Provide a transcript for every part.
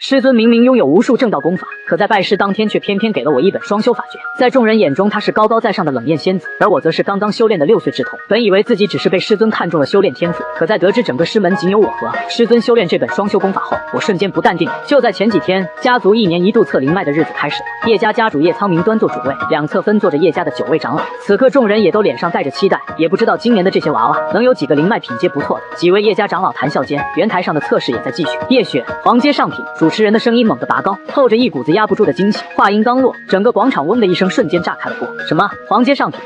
师尊明明拥有无数正道功法，可在拜师当天却偏偏给了我一本双修法诀。在众人眼中，她是高高在上的冷艳仙子，而我则是刚刚修炼的6岁稚童。本以为自己只是被师尊看中了修炼天赋，可在得知整个师门仅有我和师尊修炼这本双修功法后，我瞬间不淡定。就在前几天，家族1年1度测灵脉的日子开始了。叶家家主叶苍明端坐主位，两侧分坐着叶家的9位长老。此刻众人也都脸上带着期待，也不知道今年的这些娃娃能有几个灵脉品阶不错的。几位叶家长老谈笑间，圆台上的测试也在继续。叶雪，黄阶上品。主持人的声音猛地拔高，透着一股子压不住的惊喜。话音刚落，整个广场嗡的一声瞬间炸开了锅。什么黄阶上品？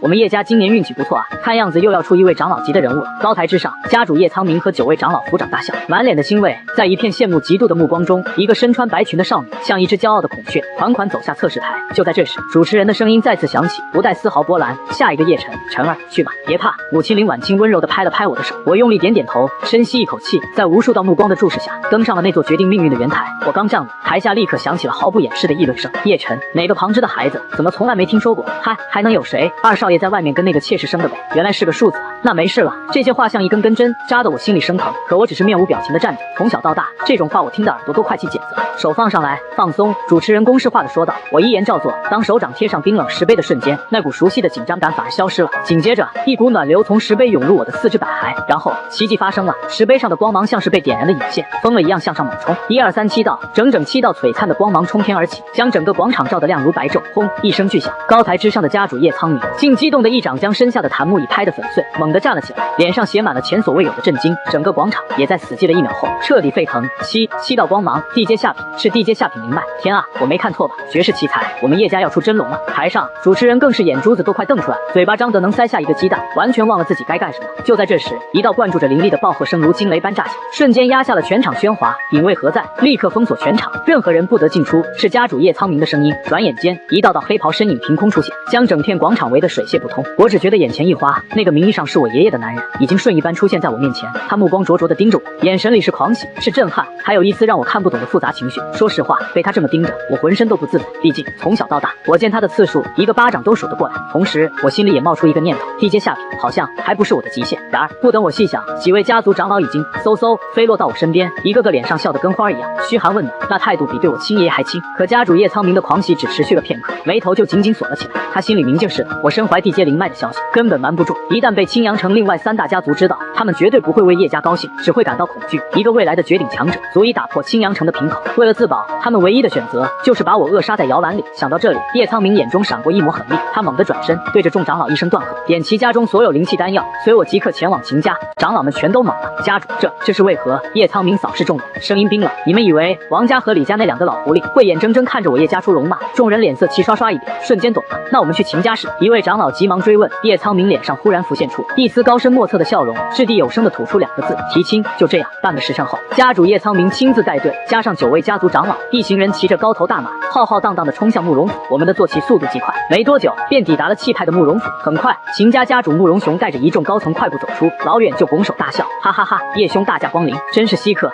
我们叶家今年运气不错啊，看样子又要出一位长老级的人物了。高台之上，家主叶苍明和9位长老抚掌大笑，满脸的欣慰。在一片羡慕嫉妒的目光中，一个身穿白裙的少女像一只骄傲的孔雀，款款走下测试台。就在这时，主持人的声音再次响起，不带丝毫波澜。下一个叶晨，晨儿去吧，别怕。母亲林婉清温柔地拍了拍我的手，我用力点点头，深吸一口气，在无数道目光的注视下，登上了那座决定命运的圆台。我刚站稳，台下立刻响起了毫不掩饰的议论声。叶晨，哪个旁支的孩子，怎么从来没听说过？还能有谁？二少爷在外面跟那个妾室生的呗，原来是个庶子啊。那没事了，这些话像一根根针，扎得我心里生疼。可我只是面无表情地站着，从小到大，这种话我听的耳朵都快起茧子了。手放上来，放松。主持人公式化地说道。我依言照做，当手掌贴上冰冷石碑的瞬间，那股熟悉的紧张感反而消失了。紧接着，一股暖流从石碑涌入我的四肢百骸，然后奇迹发生了，石碑上的光芒像是被点燃的引线，疯了一样向上猛冲。1、2、3、7道，整整7道璀璨的光芒冲天而起，将整个广场照得亮如白昼。轰一声巨响，高台之上的家主叶苍明竟激动的一掌将身下的檀木椅拍得粉碎，猛地站了起来，脸上写满了前所未有的震惊。整个广场也在死寂了1秒后彻底沸腾。七道光芒，地阶下品，是地阶下品灵脉。天啊，我没看错吧？绝世奇才，我们叶家要出真龙了。台上主持人更是眼珠子都快瞪出来，嘴巴张得能塞下一个鸡蛋，完全忘了自己该干什么。就在这时，一道灌注着灵力的爆喝声如惊雷般炸响，瞬间压下了全场喧哗。隐卫何在？立刻封锁全场，任何人不得进出。是家主叶苍明的声音。转眼间，一道道黑袍身影凭空出现，将整片广场围得水泄不通。我只觉得眼前一花，那个名义上是我爷爷的男人，已经瞬移般出现在我面前。他目光灼灼地盯着我，眼神里是狂喜，是震撼，还有一丝让我看不懂的复杂情绪。说实话，被他这么盯着，我浑身都不自在。毕竟从小到大，我见他的次数一个巴掌都数得过来。同时，我心里也冒出一个念头，地阶下品好像还不是我的极限。然而，不等我细想，几位家族长老已经嗖飞落到我身边，一个个脸上笑得跟花一样，嘘寒问暖，那态度比对我亲爷爷还亲。可家主叶苍明的狂喜只持续了片刻，眉头就紧紧锁了起来。他心里明镜似的，我身怀地阶灵脉的消息根本瞒不住，一旦被青阳城另外3大家族知道，他们绝对不会为叶家高兴，只会感到恐惧。一个未来的绝顶强者，足以打破青阳城的平口。为了自保，他们唯一的选择就是把我扼杀在摇篮里。想到这里，叶苍明眼中闪过一抹狠厉，他猛地转身，对着众长老一声断喝，点齐家中所有灵气丹药，随我即刻前往秦家。长老们全都懵了，家主，这是为何？叶苍明扫视众人，声音冰冷，你们以为王家和李家那2个老狐狸会眼睁睁看着我叶家出龙吗？众人脸色齐刷刷一变，瞬间懂了。那我们去秦家室。一位长老急忙追问，叶苍明脸上忽然浮现出一丝高深莫测的笑容，掷地有声地吐出2个字：提亲。就这样，半个时辰后，家主叶苍明亲自带队，加上9位家族长老，一行人骑着高头大马，浩浩荡荡地冲向慕容府。我们的坐骑速度极快，没多久便抵达了气派的慕容府。很快，秦家家主慕容雄带着一众高层快步走出，老远就拱手大笑，哈哈哈，叶兄大驾光临，真是稀客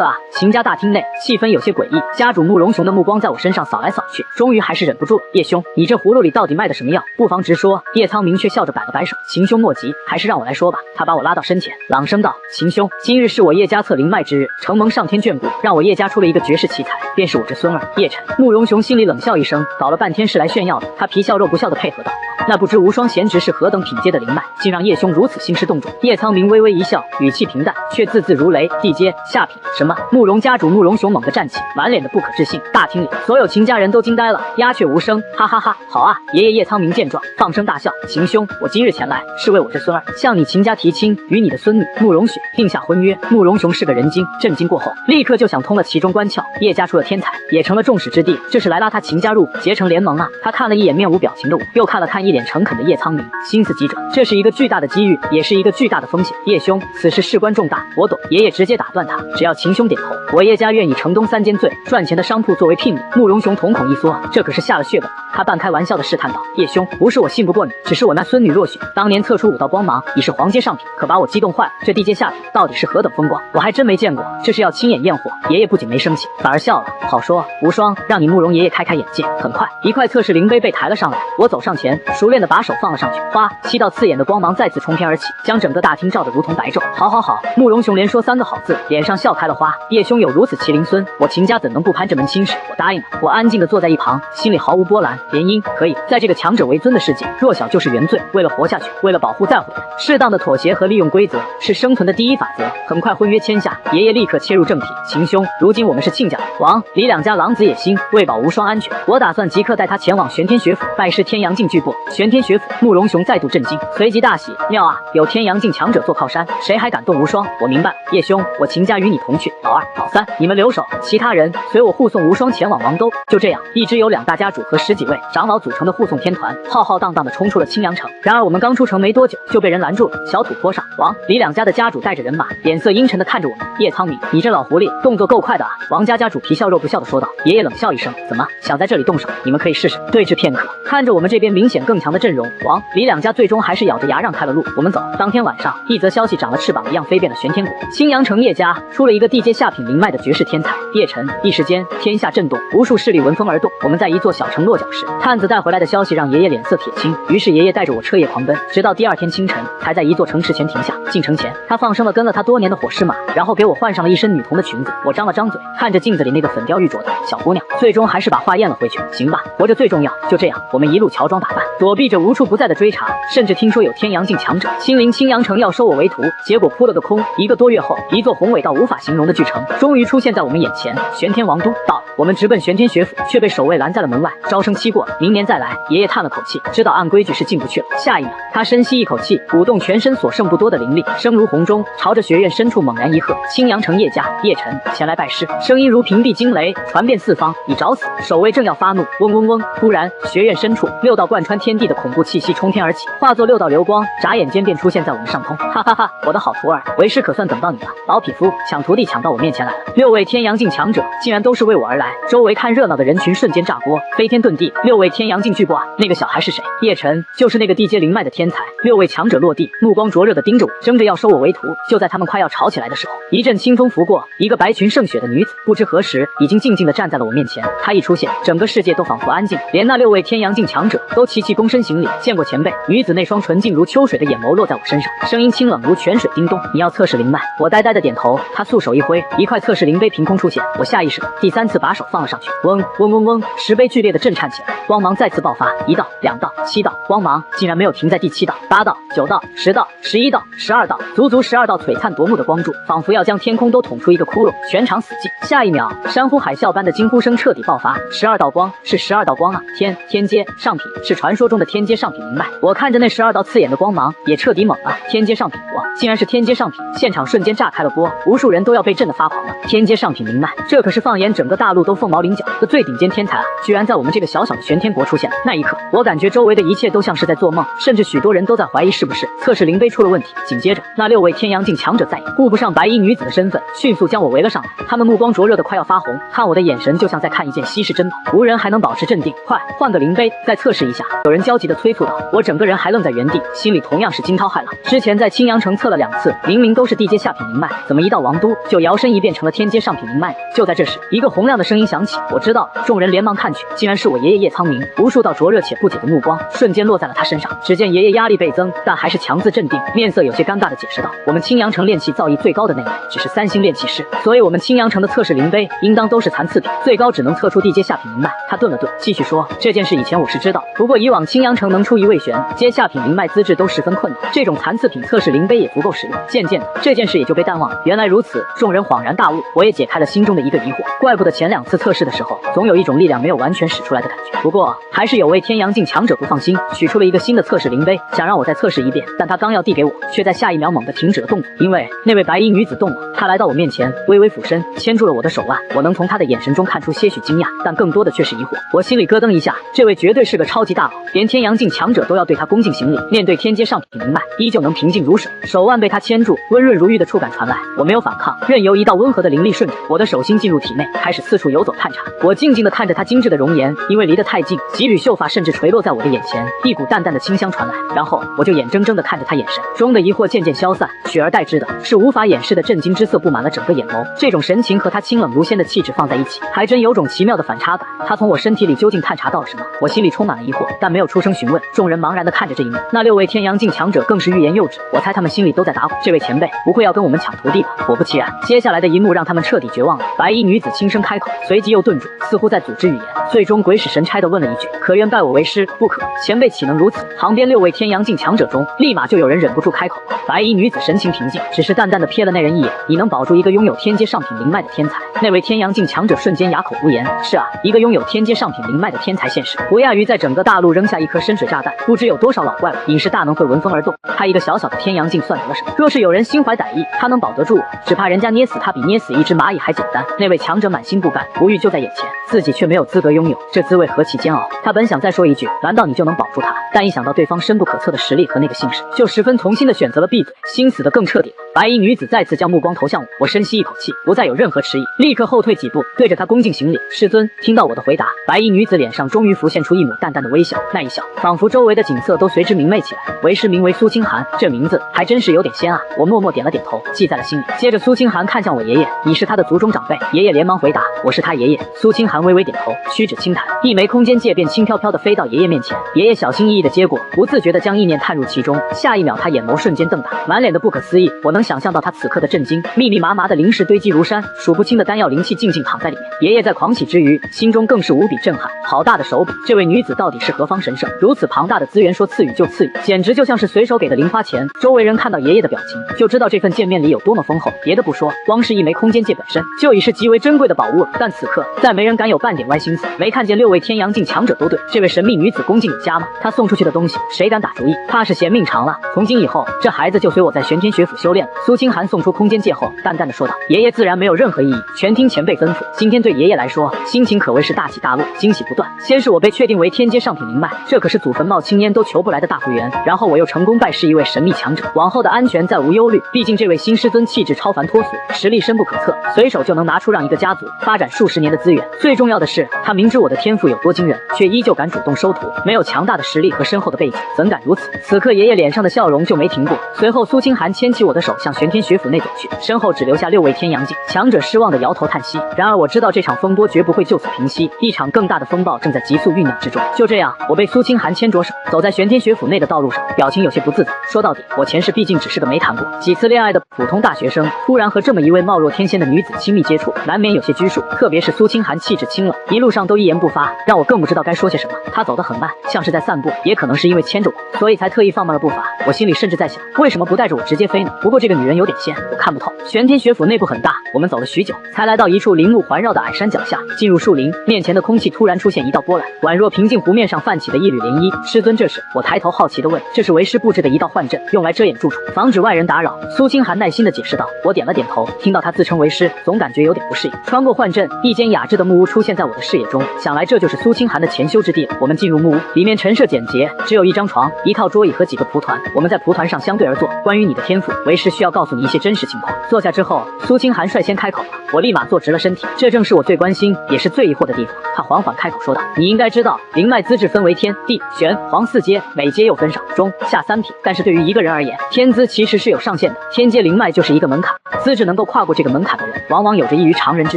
啊！秦家大厅内气氛有些诡异，家主慕容雄的目光在我身上扫来扫去，终于还是忍不住了。叶兄，你这葫芦里到底卖的什么药？不妨直说。叶苍明却笑着摆了摆手，秦兄莫急，还是让我来说吧。他把我拉到身前，朗声道：秦兄，今日是我叶家测灵脉之日，承蒙上天眷顾，让我叶家出了一个绝世奇才，便是我这孙儿叶晨。慕容雄心里冷笑一声，搞了半天是来炫耀的。他皮笑肉不笑地配合道：那不知无双贤侄是何等品阶的灵脉，竟让叶兄如此兴师动众。叶苍明微微一笑，语气平淡，却字字如雷。地阶下品什么？慕容家主慕容雄猛地站起，满脸的不可置信。大厅里所有秦家人都惊呆了，鸦雀无声。哈哈哈，好啊！爷爷叶苍明见状，放声大笑。秦兄，我今日前来是为我这孙儿向你秦家提亲，与你的孙女慕容雪定下婚约。慕容雄是个人精，震惊过后立刻就想通了其中关窍。叶家出了天才，也成了众矢之的，这是来拉他秦家入伙结成联盟啊！他看了一眼面无表情的我，又看了看一脸诚恳的叶苍明，心思急转，这是一个巨大的机遇，也是一个巨大的风险。叶兄，此事事关重大，我懂。爷爷直接打断他，只要秦兄点头，我叶家愿以城东3间最赚钱的商铺作为聘礼。慕容雄瞳孔一缩，这可是下了血本。他半开玩笑的试探道：“叶兄，不是我信不过你，只是我那孙女若雪当年测出5道光芒，已是皇阶上品，可把我激动坏了。这地阶下品到底是何等风光，我还真没见过。这是要亲眼验货。”爷爷不仅没生气，反而笑了，好说，无双，让你慕容爷爷开开眼界。很快，一块测试灵杯被抬了上来，我走上前，熟练的把手放了上去，哗，7道刺眼的光芒再次冲天而起，将整个大厅照得如同白昼。好好好，慕容雄连说3个好字，脸上笑开了花。叶兄有如此麒麟孙，我秦家怎能不攀这门亲事？我答应了。我安静地坐在一旁，心里毫无波澜。联姻可以，在这个强者为尊的世界，弱小就是原罪。为了活下去，为了保护在乎的人，适当的妥协和利用规则是生存的第一法则。很快婚约签下，爷爷立刻切入正题。秦兄，如今我们是亲家王李两家狼子野心，为保无双安全，我打算即刻带他前往玄天学府拜师天阳镜巨擘。玄天学府，慕容雄再度震惊，随即大喜，妙啊，有天阳镜强者做靠山，谁还敢动无双？我明白了，叶兄，我秦家与你同去，老二、老三，你们留守，其他人随我护送无双前往王沟。就这样，一支由2大家主和10几位长老组成的护送天团，浩浩荡荡地冲出了青阳城。然而我们刚出城没多久，就被人拦住了。小土坡上，王李两家的家主带着人马，脸色阴沉地看着我们。叶苍明，你这老狐狸，动作够快的啊！王家家主皮笑肉不笑地说道。爷爷冷笑一声，怎么想在这里动手？你们可以试试。对峙片刻，看着我们这边明显更强的阵容，王李两家最终还是咬着牙让开了路。我们走。当天晚上，一则消息长了翅膀一样飞遍了玄天谷，青阳城叶家出了一个地阶下品灵脉的绝世天才叶晨。一时间天下震动，无数势力闻风而动。我们在一座小城落脚时，探子带回来的消息让爷爷脸色铁青，于是爷爷带着我彻夜狂奔，直到第2天清晨才在一座城池前停下。进城前，他放生了跟了他多年的火狮马，然后给我换上了一身女童的裙子。我张了张嘴，看着镜子里那个粉雕玉琢的小姑娘，最终还是把话咽了回去。行吧，活着最重要。就这样，我们一路乔装打扮，躲避着无处不在的追查，甚至听说有天阳境强者亲临青阳城要收我为徒，结果扑了个空。1个多月后，一座宏伟到无法形容的巨城终于出现在我们眼前。玄天王都到了，我们直奔玄天学府，却被守卫拦在了门外。招生期过了，明年再来。爷爷叹了口气，知道按规矩是进不去了。下一秒，他深吸一口气，鼓动全身所剩不多的灵力，声如洪钟，朝着学院深处猛然一喝：“青阳城叶家叶晨前来拜师。”声音如平地惊雷，传遍四方。你找死！守卫正要发怒，嗡嗡嗡！突然，学院深处6道贯穿天地的恐怖气息冲天而起，化作6道流光，眨眼间便出现在我们上空。哈哈哈！我的好徒儿，为师可算等到你了。老匹夫，抢徒弟抢到我面前来了。6位天阳境强者竟然都是为我而来，周围看热闹的人群瞬间炸锅，飞天遁地。6位天阳境巨擘啊！那个小孩是谁？叶晨，就是那个地阶灵脉的天才。6位强者落地，目光灼热地盯着我，争着要收我为徒。就在他们快要吵起来的时候，一阵清风拂过，一个白裙胜雪的女子，不知何时已经静静地站在了我面前。她一出现，整个世界都仿佛安静，连那6位天阳境强者都齐齐躬身行礼，见过前辈。女子那双纯净如秋水的眼眸落在我身上，声音清冷如泉水叮咚。你要测试灵脉？我呆呆地点头。她素手一挥，一块测试灵杯凭空出现。我下意识地第3次把手放了上去，嗡嗡嗡嗡，10杯剧烈地震颤起来，光芒再次爆发，1道、2道、7道，光芒竟然没有停在第7道、8道、9道、10道、11道、12道，足足12道璀璨夺目的光柱，仿佛要将天空都捅出一个窟窿，全场死寂。下一秒，山呼海啸般的惊呼声彻底爆发。12道光是12道光啊！天阶上品，是传说中的天阶上品灵脉。我看着那12道刺眼的光芒，也彻底懵了。天阶上品，我竟然是天阶上品！现场瞬间炸开了锅，无数人都要被震得发狂了。天阶上品灵脉，这可是放眼整个大陆都凤毛麟角的最顶尖天才啊！居然在我们这个小小的玄天国出现了。那一刻，我感觉周围的一切都像是在做梦，甚至许多人都在怀疑是不是测试灵杯出了问题。紧接着，那6位天阳境强者再也顾不上白衣女子的身份，迅速将我围了上来。他们目光灼热的快要发红，看我的眼神就像在看一件稀世珍宝，无人还能保持镇定。快换个灵杯，再测试一下！有人焦急地催促道。我整个人还愣在原地，心里同样是惊涛骇浪。之前在青阳城测了2次，明明都是地阶下品灵脉，怎么一到王都就摇身一变成了天阶上品灵脉呢？就在这时，一个洪亮的声音响起，我知道了。众人连忙看去，竟然是我爷爷叶苍明。无数道灼热且不解的目光瞬间落在了他身上。只见爷爷压力倍增，但还是强自镇定，面色有些尴尬地解释道：我们青阳城炼器造诣最高的那位只是3星炼器师，所以我们青阳城的测试灵杯应当都是残次品，最高只能测出地阶下品灵脉。他顿了顿，继续说：这件事以前我是知道，不过以往青阳城能出一位玄阶下品灵脉资质都十分困难，这种残次品测试灵杯也足够使用。渐渐的，这件事也就被淡忘了。原来如此，众人恍然大悟，我也解开了心中的一个疑惑。怪不得前2次测试的时候，总有一种力量没有完全使出来的感觉。不过还是有位天阳境强者不放心，取出了一个新的测试灵杯，想让我再测试一遍。但他刚要递给我，却在下一秒猛地停止了动作，因为那位白衣女子动了。她来到我面前，微微俯身，牵住了我的手腕。我能从她的眼神中看出些许惊讶，但更多的却是疑惑。我心里咯噔一下，这位绝对是个超级大佬，连天阳境强者都要对他恭敬行礼。面对天阶上品灵脉，依旧能平静如水，手腕被他牵住，温润如玉的触感传来，我没有反抗，任由一道温和的灵力顺着我的手心进入体内，开始四处游走探查。我静静地看着他精致的容颜，因为离得太近，几缕秀发甚至垂落在我的眼前，一股淡淡的清香传来，然后我就眼睁睁地看着他眼神中的疑惑渐渐消散，取而代之的是无法掩饰的震惊之色布满了整个眼眸。这种神情和他清冷如仙的气质放在一起，还真有种奇妙的反差感。他从我身体里究竟探查到了什么？我心里充满了疑惑，但没有出声询问。众人茫然地看着这一幕，那6位天阳境强者更是欲言又止，我猜他们心里都在打鼓，这位前辈不会要跟我们抢徒弟吧？果不其然，接下来的一幕让他们彻底绝望了。白衣女子轻声开口，随即又顿住，似乎在组织语言，最终鬼使神差地问了一句：“可愿拜我为师？”不可，前辈岂能如此？旁边6位天阳境强者中，立马就有人忍不住开口。白衣女子神情平静，只是淡淡地瞥了那人一眼：“你能保住一个拥有天阶上品灵脉的天才？”那位天阳境强者瞬间哑口无言。是啊，一个拥有天阶上品灵脉的天才现世，不亚于在整个大陆扔下一颗深水炸弹。不知有多少老怪物隐士大能会闻风而动，他一个小小的天阳境算得了什么？若是有人心怀歹意，他能保得住我，只怕人家捏死他比捏死一只蚂蚁还简单。那位强者满心不甘，不欲就在眼前，自己却没有资格拥有，这滋味何其煎熬。他本想再说一句：“难道你就能保住他？”但一想到对方深不可测的实力和那个姓氏，就十分从心的选择了闭嘴，心死得更彻底。白衣女子再次将目光投向我，我深吸一口气，不再有任何迟疑，立刻后退几步，对着她恭敬行礼：“师尊。”听到我的回答，白衣女子脸上终于浮现出一抹淡淡的微笑，那一笑仿佛周围的景色都随之明媚起来。为师名为苏清寒，这名字还真是有点仙啊。我默默点了点头，记在了心里。接着苏清寒看向我爷爷：“你是他的族中长辈？”爷爷连忙回答：“我是他爷爷。”苏清寒微微点头，屈指轻弹，一枚空间戒便轻飘飘地飞到爷爷面前。爷爷小心翼翼地接过，不自觉地将意念探入其中。下一秒，他眼眸瞬间瞪大，满脸的不可思议。我能想象到他此刻的震惊。密密麻麻的灵石堆积如山，数不清的丹药灵气静静躺在里面。爷爷在狂喜之余，心中更是无比震撼。好大的手笔！这位女子到底是何方神圣？如此庞大的资源，说赐予就赐予，简直就像是随手给的零花钱。周围人看到爷爷的表情，就知道这份见面礼有多么丰厚。别的不说，光是一枚空间戒本身就已是极为珍贵的宝物了。但此刻再没人敢有半点歪心思。没看见6位天阳境强者都对这位神秘女子恭敬有加吗？她送出去的东西，谁敢打主意？怕是嫌命长了。从今以后，这孩子就随我在玄天学府修炼了。苏清寒送出空间戒后，淡淡的说道：“爷爷自然没有任何异议，全听前辈吩咐。”今天对爷爷来说，心情可谓是大起大落，惊喜不断。先是我被确定为天阶上品灵脉，这可是祖坟冒青烟都求不来的大福缘。然后我又成功拜师一位神秘强者，往后的安全再无忧虑。毕竟这位新师尊气质超凡脱俗，实力深不可测，随手就能拿出让一个家族发展数十年的资源。最重要的是，他明知我的天赋有多惊人，却依旧敢主动收徒。没有强大的实力和深厚的背景，怎敢如此？此刻爷爷脸上的笑容就没停过。随后苏清寒牵起我的手向玄天学府内走去，身后只留下6位天阳境强者失望的摇头叹息。然而我知道这场风波绝不会就此平息，一场更大的风暴正在急速酝酿之中。就这样，我被苏清寒牵着手走在玄天学府内的道路上，表情有些不自在。说到底，我前世毕竟只是个没谈过几次恋爱的普通大学生，突然和这么一位貌若天仙的女子亲密接触，难免有些拘束。特别是苏清寒气质清冷，一路上都一言不发，让我更不知道该说些什么。她走得很慢，像是在散步，也可能是因为牵着我，所以才特意放慢了步伐。我心里甚至在想，为什么不带着我直接飞呢？不过这个女人有点仙，我看不透。玄天学府内部很大，我们走了许久，才来到一处林木环绕的矮山脚下。进入树林，面前的空气突然出现一道波澜，宛若平静湖面上泛起的一缕涟漪。师尊，这时我抬头好奇地问：“这是为师布置的一道幻阵，用来遮掩住处，防止外人打扰。”苏清寒耐心地解释道。我点了点头，听到他自称为师，总感觉有点不适应。穿过幻阵，一间雅致的木屋出现在我的视野中，想来这就是苏清寒的潜修之地了。我们进入木屋，里面陈设简洁，只有一张床、一套桌椅和几个蒲团。我们在蒲团上相对而坐。关于你的天赋，为师需要告诉你一些真实情况。坐下之后，苏清寒率先开口了，我立马坐直了身体，这正是我最关心也是最疑惑的地方。他缓缓开口说道：“你应该知道，灵脉资质分为天、地、玄、黄4阶，每阶又分上中下3品。但是对于一个人而言，天资其实是有上限的，天阶灵脉就是一个门槛。资质能够跨过这个门槛的人，往往有着异于常人之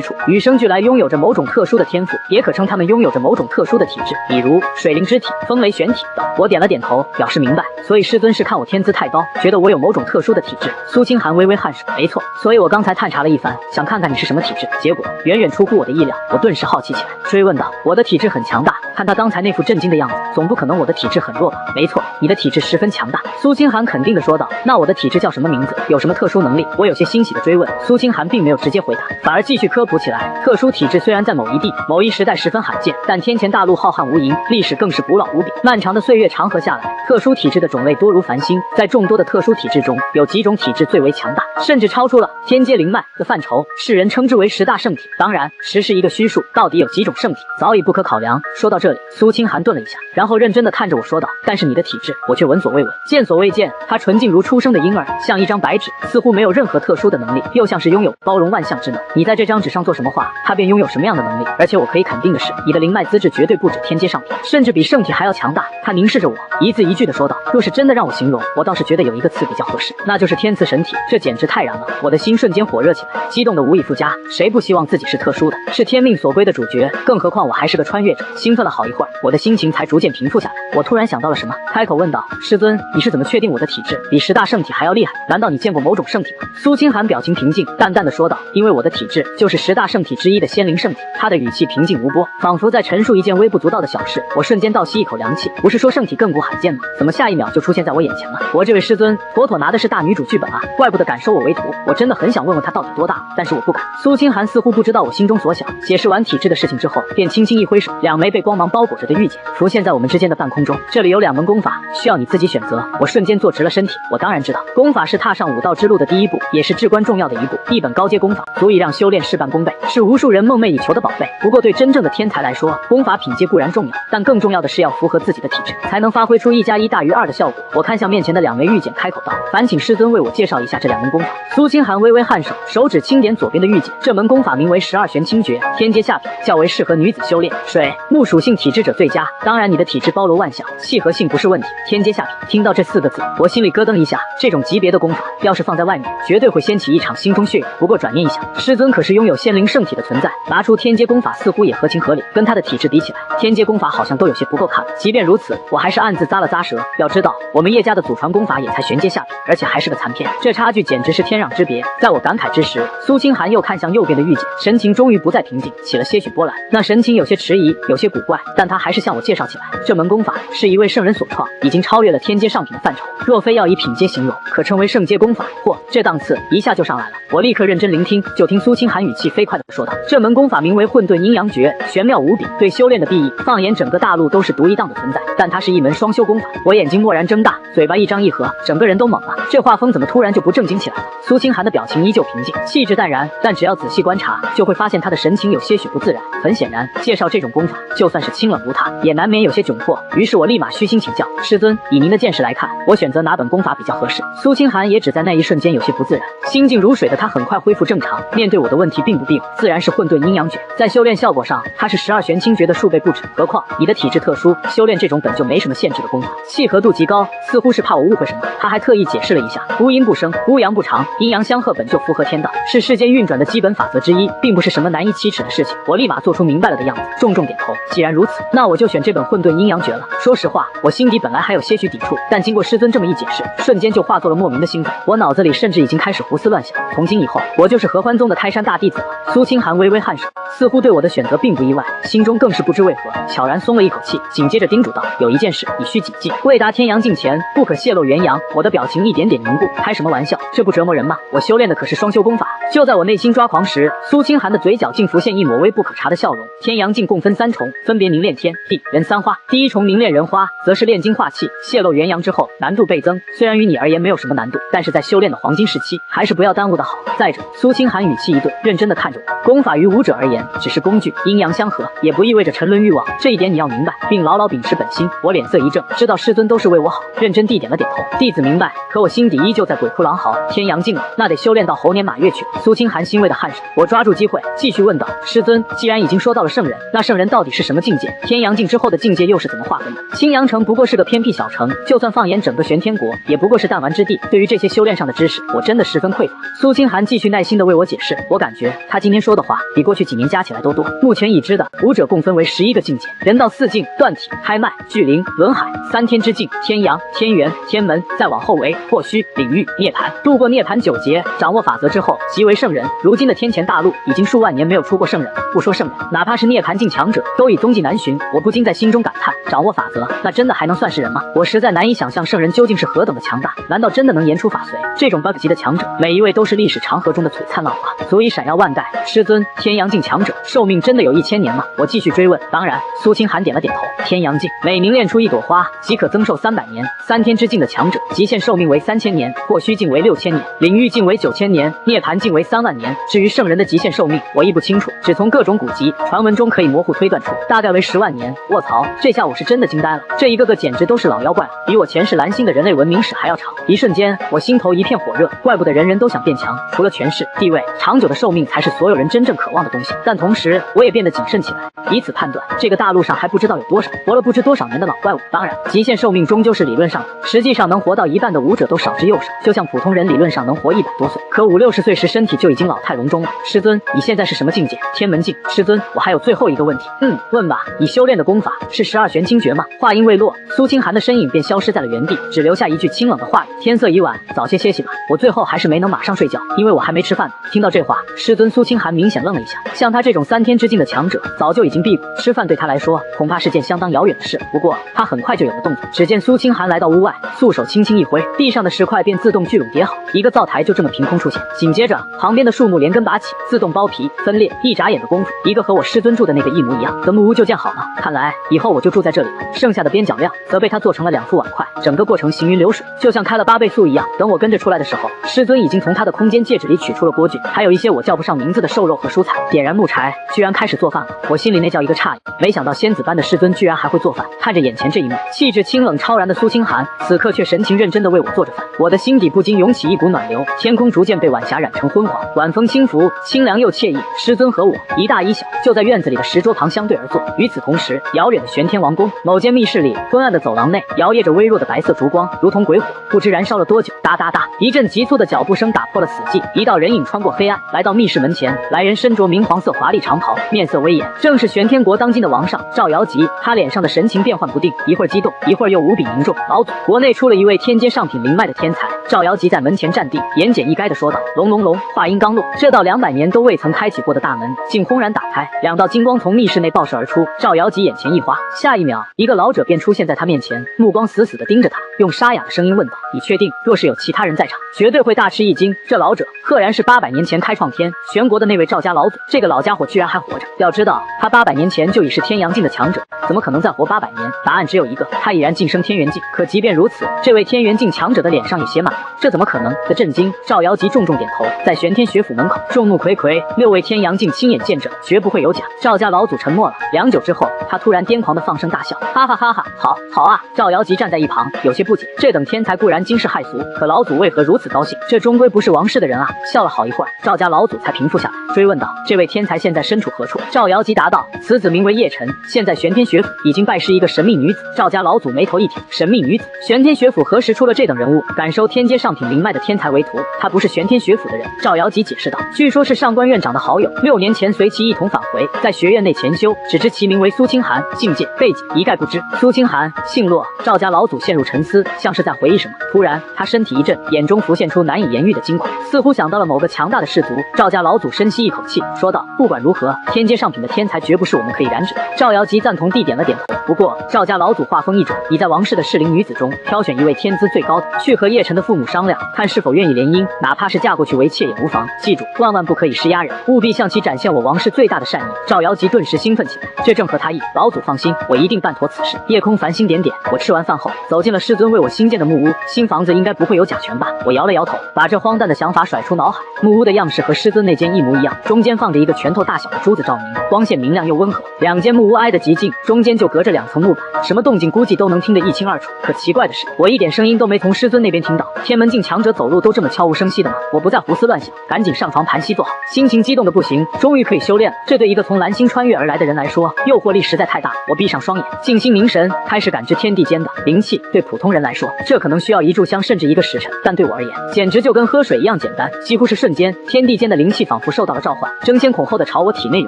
处，与生俱来拥有着某种特殊的天赋，也可称他们拥有着某种特殊的体质，比如水灵之体、风雷玄体等。”我点了点头，表示明白。所以师尊是看我天资太高，觉得我有某种特殊的体质。苏清寒微微颔首，没错，所以我刚才探查了一番，想看看你是什么体质，结果远远出乎我的意料。我顿时好奇起来，追问道：“我的体质很强大，看他刚才那副震惊的样子，总不可能我的体质很弱吧？”“没错，你的体质十分强大。”苏清寒肯定地说道。“那我的体质叫什么名字？有什么特殊能力？”我有些欣喜地追问。苏清寒并没有直接回答，反而继续科普起来。特殊体质虽然在某一地、某一时代十分罕见，但天前大陆浩瀚无垠，历史更是古老无比。漫长的岁月长河下来，特殊体质的种类多如繁星。在众多的特殊体质中，有几种体质最为强大，甚至超出了天阶灵脉的范畴，世人称之为10大圣体。当然，10是一个虚数，到底有几种圣体，早已不可考量。说到这里，这里，苏清寒顿了一下，然后认真的看着我说道：“但是你的体质，我却闻所未闻，见所未见。”他纯净如出生的婴儿，像一张白纸，似乎没有任何特殊的能力，又像是拥有包容万象之能。你在这张纸上做什么画，他便拥有什么样的能力。而且我可以肯定的是，你的灵脉资质绝对不止天阶上品，甚至比圣体还要强大。他凝视着我，一字一句的说道：“若是真的让我形容，我倒是觉得有一个词比较合适，那就是天赐神体。这简直太燃了！”我的心瞬间火热起来，激动的无以复加。谁不希望自己是特殊的，是天命所归的主角？更何况我还是个穿越者。兴奋了好一会儿，我的心情才逐渐平复下来。我突然想到了什么，开口问道：“师尊，你是怎么确定我的体质比10大圣体还要厉害？难道你见过某种圣体吗？”苏清寒表情平静，淡淡的说道：“因为我的体质就是10大圣体之一的仙灵圣体。”他的语气平静无波，仿佛在陈述一件微不足道的小事。我瞬间倒吸一口凉气，不是说圣体亘古罕见吗？怎么下一秒就出现在我眼前了？我这位师尊妥妥拿的是大女主剧本啊，怪不得敢收我为徒。我真的很想问问他到底多大，但是我不敢。苏清寒似乎不知道我心中所想，解释完体质的事情之后，便轻轻一挥手，2枚被光芒包裹着的玉简浮现在我们之间的半空中。这里有2门功法，需要你自己选择。我瞬间坐直了身体，我当然知道，功法是踏上武道之路的第一步，也是至关重要的一步。一本高阶功法足以让修炼事半功倍，是无数人梦寐以求的宝贝。不过对真正的天才来说，功法品阶固然重要，但更重要的是要符合自己的体质，才能发挥出1+1大于2的效果。我看向面前的2枚玉简，开口道：“烦请师尊为我介绍一下这2门功法。”苏清寒微微颔首，手指轻点左边的玉简。这门功法名为12玄清诀，天阶下品，较为适合女子修炼，水木属性体质者最佳。当然你的体质包罗万象，契合性不是问题。天阶下品，听到这4个字，我心里咯噔一下。这种级别的功法，要是放在外面，绝对会掀起一场心中血雨。不过转念一想，师尊可是拥有仙灵圣体的存在，拿出天阶功法似乎也合情合理。跟他的体质比起来，天阶功法好像都有些不够看。即便如此，我还是暗自咂了咂舌。要知道，我们叶家的祖传功法也才玄阶下品，而且还是个残篇，这差距简直是天壤之别。在我感慨之时，苏清寒又看向右边的玉简，神情终于不再平静，起了些许波澜。那神情有些迟疑，有些古怪，但他还是向我介绍起来。这门功法是一位圣人所创，已经超越了天阶上品的范畴。若非要以品阶形容，可称为圣阶功法。嚯，这档次一下就上来了。我立刻认真聆听，就听苏清寒语气飞快地说道：“这门功法名为混沌阴阳诀，玄妙无比，对修炼的裨益，放眼整个大陆都是独一档的存在。但它是一门双修功法。”我眼睛蓦然睁大，嘴巴一张一合，整个人都懵了。这画风怎么突然就不正经起来了？苏清寒的表情依旧平静，气质淡然，但只要仔细观察，就会发现他的神情有些许不自然。很显然，介绍这种功法，就算是清冷如他，也难免有些窘迫。于是我立马虚心请教：“师尊，以您的见识来看，我选择哪本功法比较合适？”苏清寒也只在那一瞬间有些不自然，心静如水的他很快恢复正常，面对我的问题并不避讳，自然是混沌阴阳诀。在修炼效果上，它是12玄清诀的数倍不止。何况你的体质特殊，修炼这种本就没什么限制的功法，契合度极高。似乎是怕我误会什么，他还特意解释了一下：孤阴不生，孤阳不长，阴阳相合本就符合天道，是世间运转的基本法则之一，并不是什么难以启齿的事情。我立马做出明白了的样子，重重点头。既然如此，那我就选这本混沌阴阳诀了。说实话，我心底本来还有些许抵触，但经过师尊这么一解释，瞬间就化作了莫名的兴奋。我脑子里甚至已经开始胡思乱想，从今以后，我就是合欢宗的开山大弟子了。苏清寒微微颔首，似乎对我的选择并不意外，心中更是不知为何悄然松了一口气，紧接着叮嘱道：“有一件事你需谨记，未达天阳境前，不可泄露元阳。”我的表情一点点凝固，开什么玩笑？这不折磨人吗？我修炼的可是双修功法。就在我内心抓狂时，苏清寒的嘴角竟浮现一抹微不可察的笑容。天阳境共分3重，分别凝练天地人3花。第一重凝练人花，则是炼精化气，泄露元阳之后难度倍增。虽然于你而言没有什么难度，但是在修炼的黄金时期，还是不要耽误的好。再者，苏清寒语气一顿，认真的看着我，功法于武者而言只是工具，阴阳相合，也不意味着沉沦欲望，这一点你要明白，并牢牢秉持本心。我脸色一正，知道师尊都是为我好，认真地点了点头。弟子明白，可我心底依旧在鬼哭狼嚎。天阳境了，那得修炼到猴年马月去。苏清寒欣慰的颔首，我抓住机会继续问道：“师尊，既然已经说到了圣人，那圣人到底是什么境界？天阳境之后的境界又是怎么划分的？”青阳城不过是个偏僻小城，就算放眼整个玄天国，也不过是弹丸之地。对于这些修炼上的知识，我真的十分匮乏。苏清寒继续耐心地为我解释，我感觉他今天说的话比过去几年加起来都多。目前已知的武者共分为11个境界，人道4境：断体、开脉、聚灵、轮海；3天之境：天阳、天元、天门，再往后为破虚、领域、涅槃。度过涅槃9劫，掌握法则之后，即为圣人。如今的天前大陆已经数万年没有出过圣人，不说圣人，哪怕是涅槃境强者，都已踪迹难寻。我不禁在心中感叹，掌握法则，那真的还能算是人吗？我实在难以想象圣人究竟是何等的强大，难道真的能言出法随？这种 bug 级的强者，每一位都是历史长河中的璀璨浪花，足以闪耀万代。师尊，天阳境强者寿命真的有1000年吗？我继续追问。当然，苏清寒点了点头。天阳境每凝练出一朵花，即可增寿300年。3天之境的强者，极限寿命为3000年，破虚境为6000年，领域境为9000年，涅槃境为3万年。至于圣人的极限寿命，我亦不清楚，只从各种古籍传闻中可以模糊推断出，大概代为10万年。卧槽，这下我是真的惊呆了，这一个个简直都是老妖怪了，比我前世蓝星的人类文明史还要长。一瞬间，我心头一片火热，怪不得人人都想变强，除了权势、地位，长久的寿命才是所有人真正渴望的东西。但同时，我也变得谨慎起来，以此判断，这个大陆上还不知道有多少活了不知多少年的老怪物。当然，极限寿命终究是理论上的，实际上能活到一半的武者都少之又少，就像普通人理论上能活100多岁，可50、60岁时身体就已经老态龙钟了。师尊，你现在是什么境界？天门境。师尊，我还有最后一个问题。问吧。你修炼的功法是12玄清诀吗？话音未落，苏清寒的身影便消失在了原地，只留下一句清冷的话语：天色已晚，早些歇息吧。我最后还是没能马上睡觉，因为我还没吃饭呢。听到这话，师尊苏清寒明显愣了一下，像他这种3天之境的强者，早就已经闭谷，吃饭对他来说恐怕是件相当遥远的事。不过他很快就有了动作，只见苏清寒来到屋外，素手轻轻一挥，地上的石块便自动聚拢叠好，一个灶台就这么凭空出现。紧接着，旁边的树木连根拔起，自动剥皮分裂，一眨眼的功夫，一个和我师尊住的那个一模一样的木屋就建好了。看来以后我就住在这里了。剩下的边角料则被他做成了2副碗筷，整个过程行云流水，就像开了8倍速一样。等我跟着出来的时候，师尊已经从他的空间戒指里取出了锅具，还有一些我叫不上名字的瘦肉和蔬菜。点燃木柴，居然开始做饭了。我心里那叫一个诧异，没想到仙子般的师尊居然还会做饭。看着眼前这一幕，气质清冷超然的苏清寒，此刻却神情认真地为我做着饭。我的心底不禁涌起一股暖流，天空逐渐被晚霞染成昏黄，晚风轻拂，清凉又惬意。师尊和我一大一小就在院子里的石桌旁相对而坐。与此同时，遥远的玄天王宫某间密室里，昏暗的走廊内摇曳着微弱的白色烛光，如同鬼火，不知燃烧了多久。哒哒哒，一阵急促的脚步声打破了死寂，一道人影穿过黑暗，来到密室门前。来人身着明黄色华丽长袍，面色威严，正是玄天国当今的王上赵瑶吉。他脸上的神情变幻不定，一会儿激动，一会儿又无比凝重。老祖，国内出了一位天阶上品灵脉的天才。赵瑶吉在门前站定，言简意赅地说道。隆隆隆，话音刚落，这道200年都未曾开启过的大门竟轰然打开，2道金光从密室内爆射而出。赵瑶吉眼前一花，下一秒，一个老者便出现在他面前，目光死死地盯着他，用沙哑的声音问道：你确定若是有其他人在场，绝对会大吃一惊？这老者赫然是800年前开创天玄国的那位赵家老祖。这个老家伙居然还活着，要知道他800年前就已是天阳境的强者，怎么可能再活800年？答案只有一个，他已然晋升天元境。可即便如此，这位天元境强者的脸上也写满了这怎么可能的震惊。赵瑶吉重重点头，在玄天学府门口，众目睽睽，6位天阳境亲眼见证，绝不会有假。赵家老祖沉默了良久之后，他突然癫狂地放声大笑，哈哈哈哈，好啊！赵瑶吉站在一旁，有些不解，这等天才固然惊世骇俗，可老祖为何如此高兴？这终归不是王室的人啊！笑了好一会儿，赵家老祖才平复下来，追问道：这位天才现在身处何处？赵瑶吉答道：此子名为叶晨，现在玄天学府已经拜师一个神秘女子。赵家老祖眉头一挑，神秘女子？玄天学府何时出了这等人物，敢收天阶上品灵脉的天才为徒？他不是玄天学府的人。赵瑶吉解释道：据说是上官院长的好友，6年前随其一同返回，在学院内潜修，只知其名为苏清寒，境界背景一概不知。苏清寒姓骆。赵家老祖陷入沉思，像是在回忆什么。突然他身体一震，眼中浮现出难以言喻的惊恐，似乎想到了某个强大的氏族。赵家老祖深吸一口气，说道：不管如何，天阶上品的天才绝不是我们可以染指的。赵瑶吉赞同地点了点头。不过赵家老祖话锋一转，已在王室的适龄女子中挑选一位天资最高的，去和叶晨的父母商量，看是否愿意联姻，哪怕是嫁过去为妾也无妨。记住，万万不可以施压人，务必向其展现我王室最大的善意。赵瑶吉顿时兴奋起来，这正合他意。老祖放心，我一定办妥此事。夜空繁星点点，我吃完饭后走进了师尊为我新建的木屋。新房子应该不会有甲醛吧？我摇了摇头，把这荒诞的想法甩出脑海。木屋的样式和师尊那间一模一样，中间放着一个拳头大小的珠子照明，光线明亮又温和。2间木屋挨得极近，中间就隔着2层木板，什么动静估计都能听得一清二楚。可奇怪的是，我一点声音都没从师尊那边听到。天门境强者走路都这么悄无声息的吗？我不再胡思乱想，赶紧上床盘膝坐好，心情激动的不行，终于可以修炼了。这对一个从蓝星穿越而来的人来说，诱惑力实在太大。我闭上双眼，静心凝神，开始感知天地间的灵气。对普通人来说，这可能需要1炷香甚至1个时辰，但对我而言，简直就跟喝水一样简单。几乎是瞬间，天地间的灵气仿佛受到了召唤，争先恐后的朝我体内涌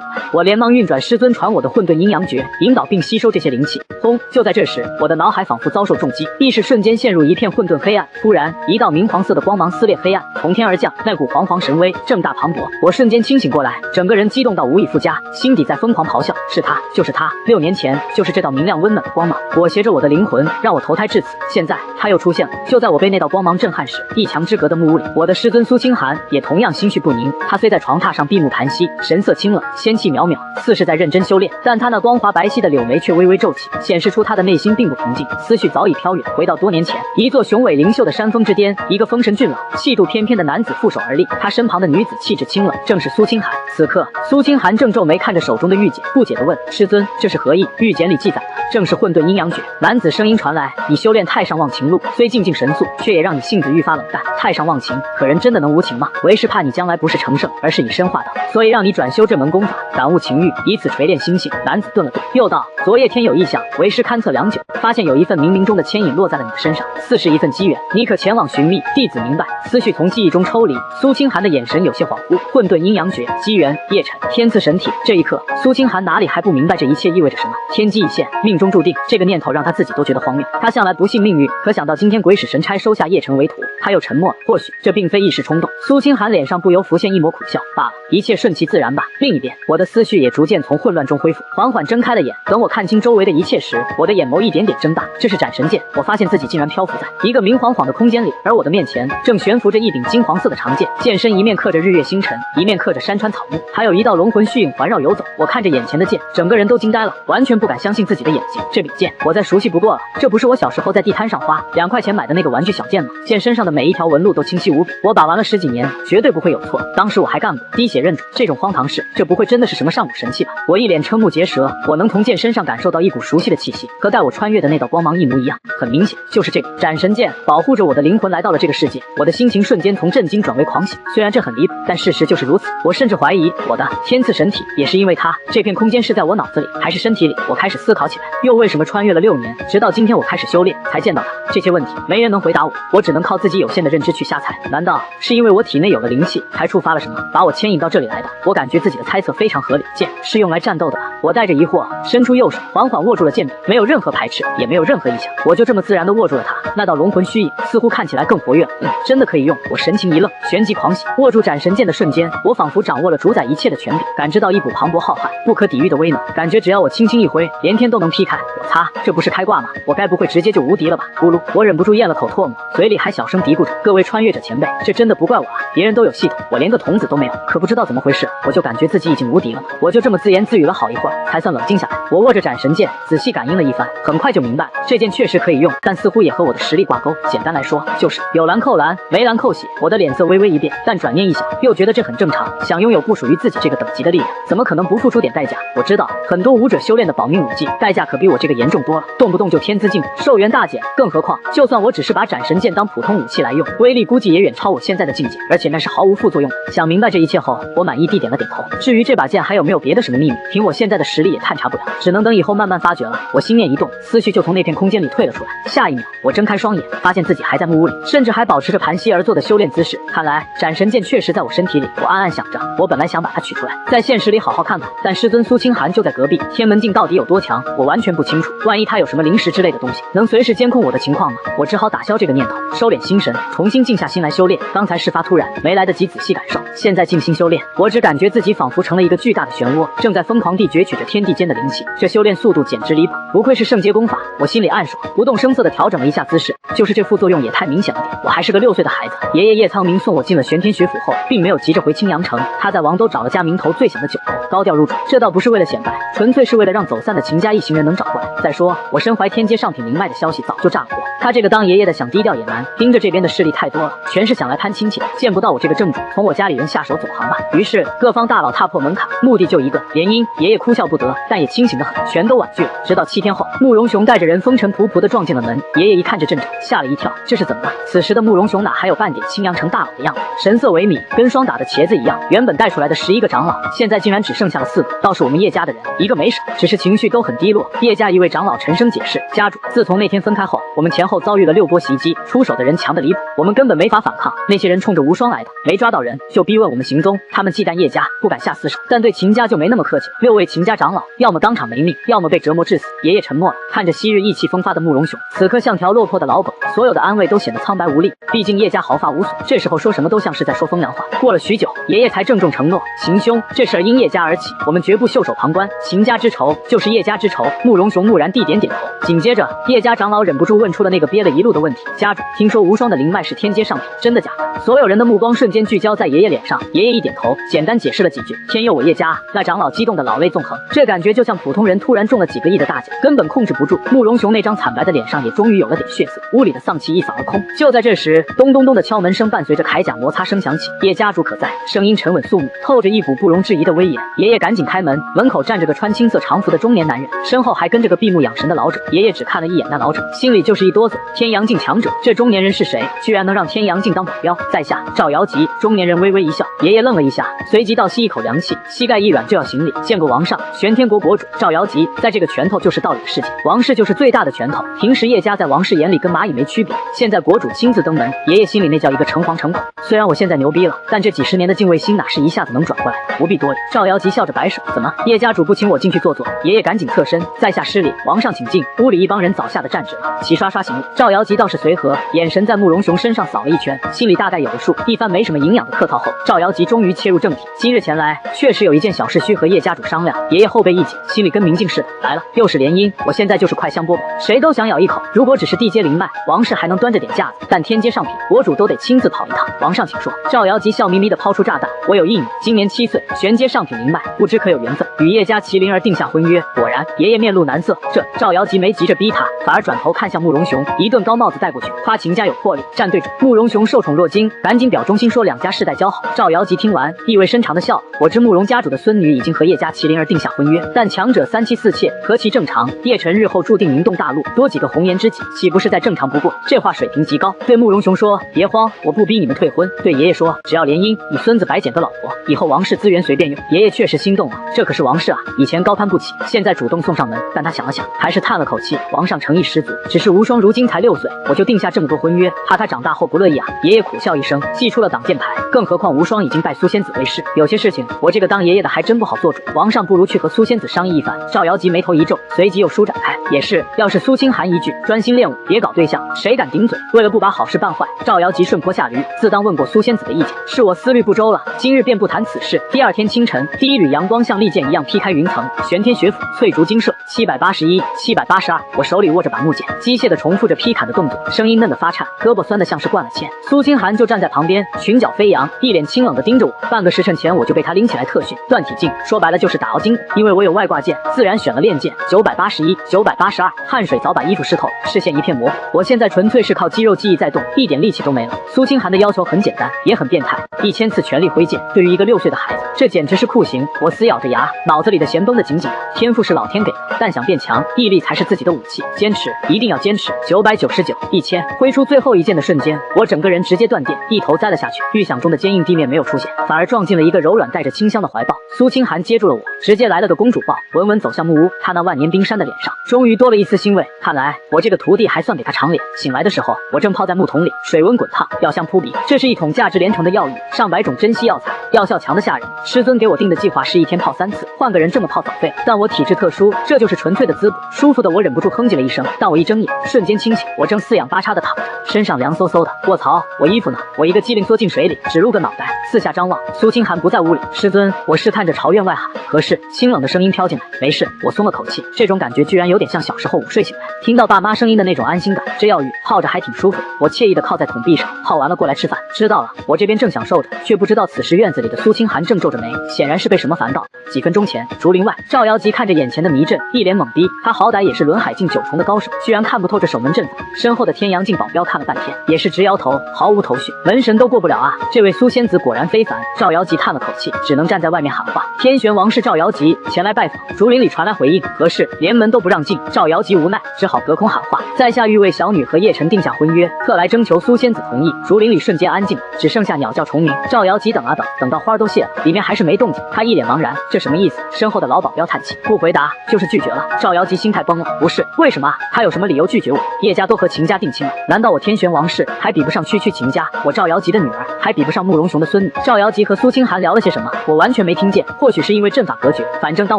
来。我连忙运转师尊传我的混沌阴阳诀，引导并吸收这些灵气。轰！就在这时，我的脑海仿佛遭受重击，意识瞬间陷入一片混沌黑暗。突然，一道明黄色的光芒撕裂黑暗，从天而降，那股煌煌神威正大磅礴。我瞬间清醒过来，整个人激动到无以复加，心底在疯狂咆哮：是他，就是他！6年前，就是这道明亮温暖的光芒，裹挟着我的灵魂，让我投胎至此。现在，他又出现了。就在我被那道光芒震撼时，一墙之隔的木屋里，我的师尊苏清寒也同样心绪不宁。他虽在床榻上闭目盘膝，神色清冷，仙气渺渺，似是在认真修炼，但他那光滑白皙的柳眉却微微皱起，显示出他的内心并不平静，思绪早已飘远，回到多年前，一座雄伟灵秀的山峰之巅，一个风神俊朗、气度翩翩的男子负手而立，他身旁的女子气质清冷，正是苏清寒。此刻，苏清寒正皱眉看着手中的玉简，不解地问：师尊，这是何意？玉简里记载的正是混沌阴阳诀。男子声音传来：你修炼太上忘情路，虽进境神速，却也让你性子愈发冷淡。太上忘情，可人真的能无情吗？为师怕你将来不是成圣，而是以身化道，所以让你转修这门功法，感悟情欲，以此锤炼心性。男子顿了顿，又道：昨夜天有异象，为师勘测良久，发现有一份冥冥中的牵引落在了你的身上，似是一份机缘，你可前往寻觅。弟子明白。思绪从记忆中抽离，苏清寒的眼神有些恍惚。混沌阴阳诀，机缘，叶辰，天赐神体。这一刻，苏清寒哪里还不明白这一切意味着什么？天机已现，命中注定。这个念头让他自己都觉得荒谬。他向来不信命运，可想到今天鬼使神差收下叶辰为徒，他又沉默了。或许这并非一时冲动。苏清寒脸上不由浮现一抹苦笑。罢了，一切顺其自然吧。另一边，我的思绪也逐渐从混乱中恢复，缓缓睁开了眼。等我看清周围的一切时，我的眼眸一点点睁大。这是斩神剑。我发现自己竟然漂浮在一个明晃晃的空间里，而我的面前正悬浮着一柄金黄色的长剑，剑身一面刻着日月星辰，一面刻着山川草木，还有一道龙魂虚影环绕游走。我看着眼前的剑，整个人都惊呆了，完全不敢相信自己的眼睛。这柄剑我再熟悉不过了，这不是我小时候在地摊上花2块钱买的那个玩具小剑吗？剑身上的每一条纹路都清晰无比，我把玩了10几年，绝对不会有错。当时我还干过，滴血认主，这种荒唐事，这不会真的是什么上古神器吧？我一脸瞠目结舌，我能从剑身上感受到一股熟悉的气息，和带我穿越的那道光芒一模一样。很明显，就是这个斩神剑保护着我的灵魂来到了这个世界。我的心情瞬间从震惊转为狂喜，虽然这很离谱，但事实就是如此。我甚至怀疑我的天赐神体也是因为它。这片空间是在我脑子里还是身体里？我开始思考起来，又为什么穿越了6年，直到今天我开始修炼才见到它？这些问题没人能回答我，我只能靠自己有限的认知去瞎猜。难道是因为我体内有了灵气，才触发了什么，把我牵引到这里来的？我感觉自己的猜测非常合理，剑是用来战斗的吧？我带着疑惑伸出右手，缓缓握住了剑柄，没有任何排斥，也没有任何意向，我就这么自然地握住了它。那道龙魂虚影似乎看起来更活跃了，真的可以用。我神情一愣，旋即狂喜。握住斩神剑的瞬间，我仿佛掌握了主宰一切的权柄，感知到一股磅礴浩瀚、不可抵御的威能，感觉只要我轻轻一挥，连天都能劈开。我擦，这不是开挂吗？我该不会直接就无敌了吧？咕噜，我忍不住咽了口唾沫，嘴里还小声嘀咕着：各位穿越者前辈，这真的不怪我啊，别人都有系统，我连个童子都没有。可不知道怎么回事，我就感觉自己已经无敌了。我就这么自言自语了好一会儿，才算冷静下来。我握着斩神剑，仔细感应了一番，很快就明白了，这剑确实可以用，但似乎也和我的实力挂钩。简单来说，就是有蓝扣蓝，没蓝扣血。我的脸色微微一变，但转念一想，又觉得这很正常。想拥有不属于自己这个等级的力量，怎么可能不付出点代价？我知道很多武者修炼的保命武技，代价可比我这个严重多了，动不动就天资进步、寿元大减。更何况，就算我只是把斩神剑当普通武器来用，威力估计也远超我现在的境界，而且那是毫无副作用的。想明白这一切后，我满意地点了点头。至于这把剑还有没有别的什么秘密，凭我现在的实力也探查不了，只能等以后慢慢发掘了。我心念一动，思绪就从那片空间里退了出来。下一秒，我睁开双眼，发现自己还在木屋里，甚至还保持着盘膝而坐的修炼姿势。看来斩神剑确实在我身体里。我暗暗想着，我本来想把它取出来，在现实里好好看看，但师尊苏清寒就在隔壁，天门镜到底有多强，我完全不清楚。万一他有什么灵石之类的东西，能随时监控我的情况吗？我只好打消这个念头，收敛心神，重新静下心来修炼。刚才事发突然，没来得及仔细感受，现在静心修炼，我只感觉自己仿佛成了一个巨大的漩涡，正在疯狂地攫取着天地间的灵气。这修炼速度简直离谱，不愧是圣阶功法。我心里暗爽，不动声色地调整了一下姿势，就是这副作用也太明显了点。我还是个6岁的孩子，爷爷叶苍明送我进了玄天学府后，并没有急着回青阳城，他在王都找了家名头最响的酒楼，高调入住。这倒不是为了显摆，纯粹是为了让走散的秦家一行人能找过来。再说，我身怀天阶上品灵脉的消息早就炸了锅，他这个当爷爷的想低调也难，盯着这边的势力太多了，全是想来攀亲戚，见不到我这个正主，从我家里人下手总行吧。于是各方大佬踏破门槛，目的就一个联姻。爷爷哭笑不得，但也清醒得很，全都婉拒了。直到7天后，慕容雄带着人风尘仆仆地撞进了门，爷爷一看这阵仗，吓了一跳，这是怎么了？此时的慕容雄哪还有半点青阳城大佬的样子，神色萎靡，跟霜打的茄子一样。原本带出来的11个长老，现在竟然只剩下了4个，倒是我们叶家的人一个没少，只是情绪都很低落。叶家一位长老沉声解释，家主，自从那天分开后，我们前后遭遇了6波袭击，出手的人强得离谱，我们根本没法反抗。那些人冲着无双来的，没抓到人就逼问我们行踪，他们忌惮叶家，不敢下死手，但对秦家就没那么客气了。6位秦家长老要么当场没命，要么被折磨致死。爷爷沉默了，看着昔日意气风发的慕容雄，此刻像条落魄的老狗，所有的安慰都显得苍白无力。毕竟叶家毫发无损，这时候说什么都像是在说风凉话。过了许久，爷爷才郑重承诺，秦兄，这事儿因叶家而起，我们绝不袖手旁观，秦家之仇就是叶家之仇。慕容雄木然地点点头。紧接着，叶家长老忍不住问出了那个憋了一路的问题：家主，听说无双的灵脉是天阶上品，真的假的？所有人的目光瞬间聚焦在爷爷脸上，爷爷一点头，简单解释了几句：天佑我叶家。那长老激动的老泪纵横，这感觉就像普通人突然中了几个亿的大奖，根本控制不住。慕容雄那张惨白的脸上也终于有了点血色。屋里的丧气一扫而空。就在这时，咚咚咚的敲门声伴随着铠甲摩擦声响起。叶家主可在？声音沉稳肃穆，透着一股不容置疑的威严。爷爷赶紧开门，门口站着个穿青色长服的中年男人，身后还跟着个闭目养神的老者。爷爷只看了一眼那老者，心里就是一哆嗦。天阳镜强者，这中年人是谁？居然能让天阳镜当保镖？在下赵瑶吉。中年人微微一笑，爷爷愣了一下，随即倒吸一口凉气，膝盖一软就要行礼，见过王上。玄天国国主赵瑶吉，在这个拳头就是道理的世界，王室就是最大的拳头。平时叶家在王室眼里跟蚂蚁没区别，现在国主亲自登门，爷爷心里那叫一个诚惶诚恐。虽然我现在牛逼了，但这几十年的敬畏心哪是一下子能转过来的？不必多礼。赵瑶吉笑着摆手，怎么，叶家主不请我进去坐坐？爷爷赶紧侧身，在下失礼，王上请进。屋里一帮人早吓得站直了，齐刷刷行礼。赵瑶吉倒是随和，眼神在慕容雄身上扫了一圈，心里大概有了数。一番没什么营养的客套后，赵瑶吉终于切入正题。今日前来，确实有一件小事需和叶家主商量。爷爷后背一紧，心里跟明镜似的，来了，又是联姻。我现在就是块香饽饽，谁都想咬一口。如果只是地接灵脉，王氏还能端着点架子，但天阶上品，国主都得亲自跑一趟。王上请说。赵瑶吉笑眯眯地抛出炸弹，我有一女，今年7岁，玄阶上品灵脉，不知可有缘分，与叶家麒麟儿定下婚约。果然，爷爷面露难色。这赵瑶吉没急着逼他，反而转头看向慕容雄，一顿高帽子带过去，夸秦家有魄力，站对准。慕容雄受宠若惊，赶紧表忠心说两家世代交好。赵瑶吉听完，意味深长的笑，我知慕容家主的孙女已经和叶家麒麟儿定下婚约，但强者3妻4妾，何其正常？叶晨日后注定名动大陆，多几个红颜知己，岂不是再正常不过？这话水平极高。对慕容雄说，别慌，我不逼你们退婚。对爷爷说，只要联姻，你孙子白捡个老婆，以后王室资源随便用。爷爷确实心动了，这可是王室啊，以前高攀不起，现在主动送上门。但他想了想，还是叹了口气，王上诚意十足，只是无双如今才6岁，我就定下这么多婚约，怕他长大后不乐意啊。爷爷苦笑一声，祭出了挡箭牌，更何况无双已经拜苏仙子为师，有些事情我这个当爷爷的还真不好做主。王上不如去和苏仙子商议一番。赵瑶吉眉头一皱，随即又舒展开，也是，要是苏清寒一句专心练武，别搞对象，谁敢顶嘴？为了不把好事办坏，赵瑶吉顺坡下驴，自当问过苏仙子的意见，是我思虑不周了，今日便不谈此事。第二天清晨，第一缕阳光像利剑一样劈开云层，玄天学府，翠竹精舍，781、782。我手里握着把木剑，机械地重复着劈砍的动作，声音嫩得发颤，胳膊酸得像是灌了铅。苏清寒就站在旁边，裙角飞扬，一脸清冷地盯着我。半个时辰前我就被他拎起来特训断体镜，说白了就是打熬筋骨。因为我有外挂剑，自然选了练剑。981、982，汗水早把衣服湿透，视线一片模糊。我现在纯粹是靠肌肉记忆在动，一点力气都没了。苏清寒的要求很简单，也很变态，1000次全力挥剑。对于一个6岁的孩子，这简直是酷刑。我死咬着牙，脑子里的弦绷得紧紧的。天赋是老天给的，但想变强，毅力才是自己的武器。坚持，一定要坚持。999、1000，挥出最后一剑的瞬间，我整个人直接断电，一头栽了下去。预想中的坚硬地面没有出现，反而撞进了一个柔软带着清香的怀抱。苏清寒接住了我，直接来了个公主抱，稳稳走向木屋。他那万年冰山的脸上，终于多了一丝欣慰。看来我这个徒弟还算给他长脸。醒来的时候，我正泡在木桶里，水温滚烫，药香扑鼻。这是一桶价值连城的药浴，上百种珍稀药材，药效强的吓人。师尊给我定的计划是1天泡3次，换个人这么泡早废，但我体质特殊，这就是纯粹的滋补。舒服的我忍不住哼唧了一声，但我一睁眼，瞬间清醒。我正四仰八叉的躺着，身上凉飕飕的。卧槽，我衣服呢？我一个机灵缩进水里，只露个脑袋，四下张望。苏清寒不在屋里。师尊，我试探着朝院外喊。何事？清冷的声音飘进来。没事。我松了口气，这种感觉居然有点像小时候午睡醒来，听到爸妈声音的那种安心感。这药浴泡着还挺舒服的，我惬意的靠在桶壁上，泡完了过来吃饭。知道了。我这边正享受着，却不知道此时院子里的苏清寒正皱着眉，显然是被什么烦到。几分钟前，竹林外，赵瑶吉看着眼前的迷阵，一脸懵逼。他好歹也是轮海境9重的高手，居然看不透这守门阵法。身后的天阳镜保镖看了半天，也是直摇头，毫无头绪。门神都过不了啊！这位苏仙子果然非凡。赵瑶吉叹了口气，只能站在外面喊话：天玄王是赵瑶吉前来拜访。竹林里传来回应：何事？连门都不让进。赵瑶吉无奈，只好隔空喊话：在下欲为小女和叶晨定下婚约，特来征求苏仙子同意。竹林里瞬间安静，只剩下鸟叫虫鸣。赵瑶吉等啊等，等到花都谢了，里面还是没动静。他一脸茫然，这什么意思？身后的老保镖叹气，不回答就是拒绝了。赵瑶吉心态崩了，不是，为什么？他有什么理由拒绝我？叶家都和秦家定亲了，难道我天玄王室还比不上区秦家？我赵瑶吉的女儿还比不上慕容雄的孙女？赵瑶吉和苏清寒聊了些什么？我完全没听见，或许是因为阵法隔绝。反正当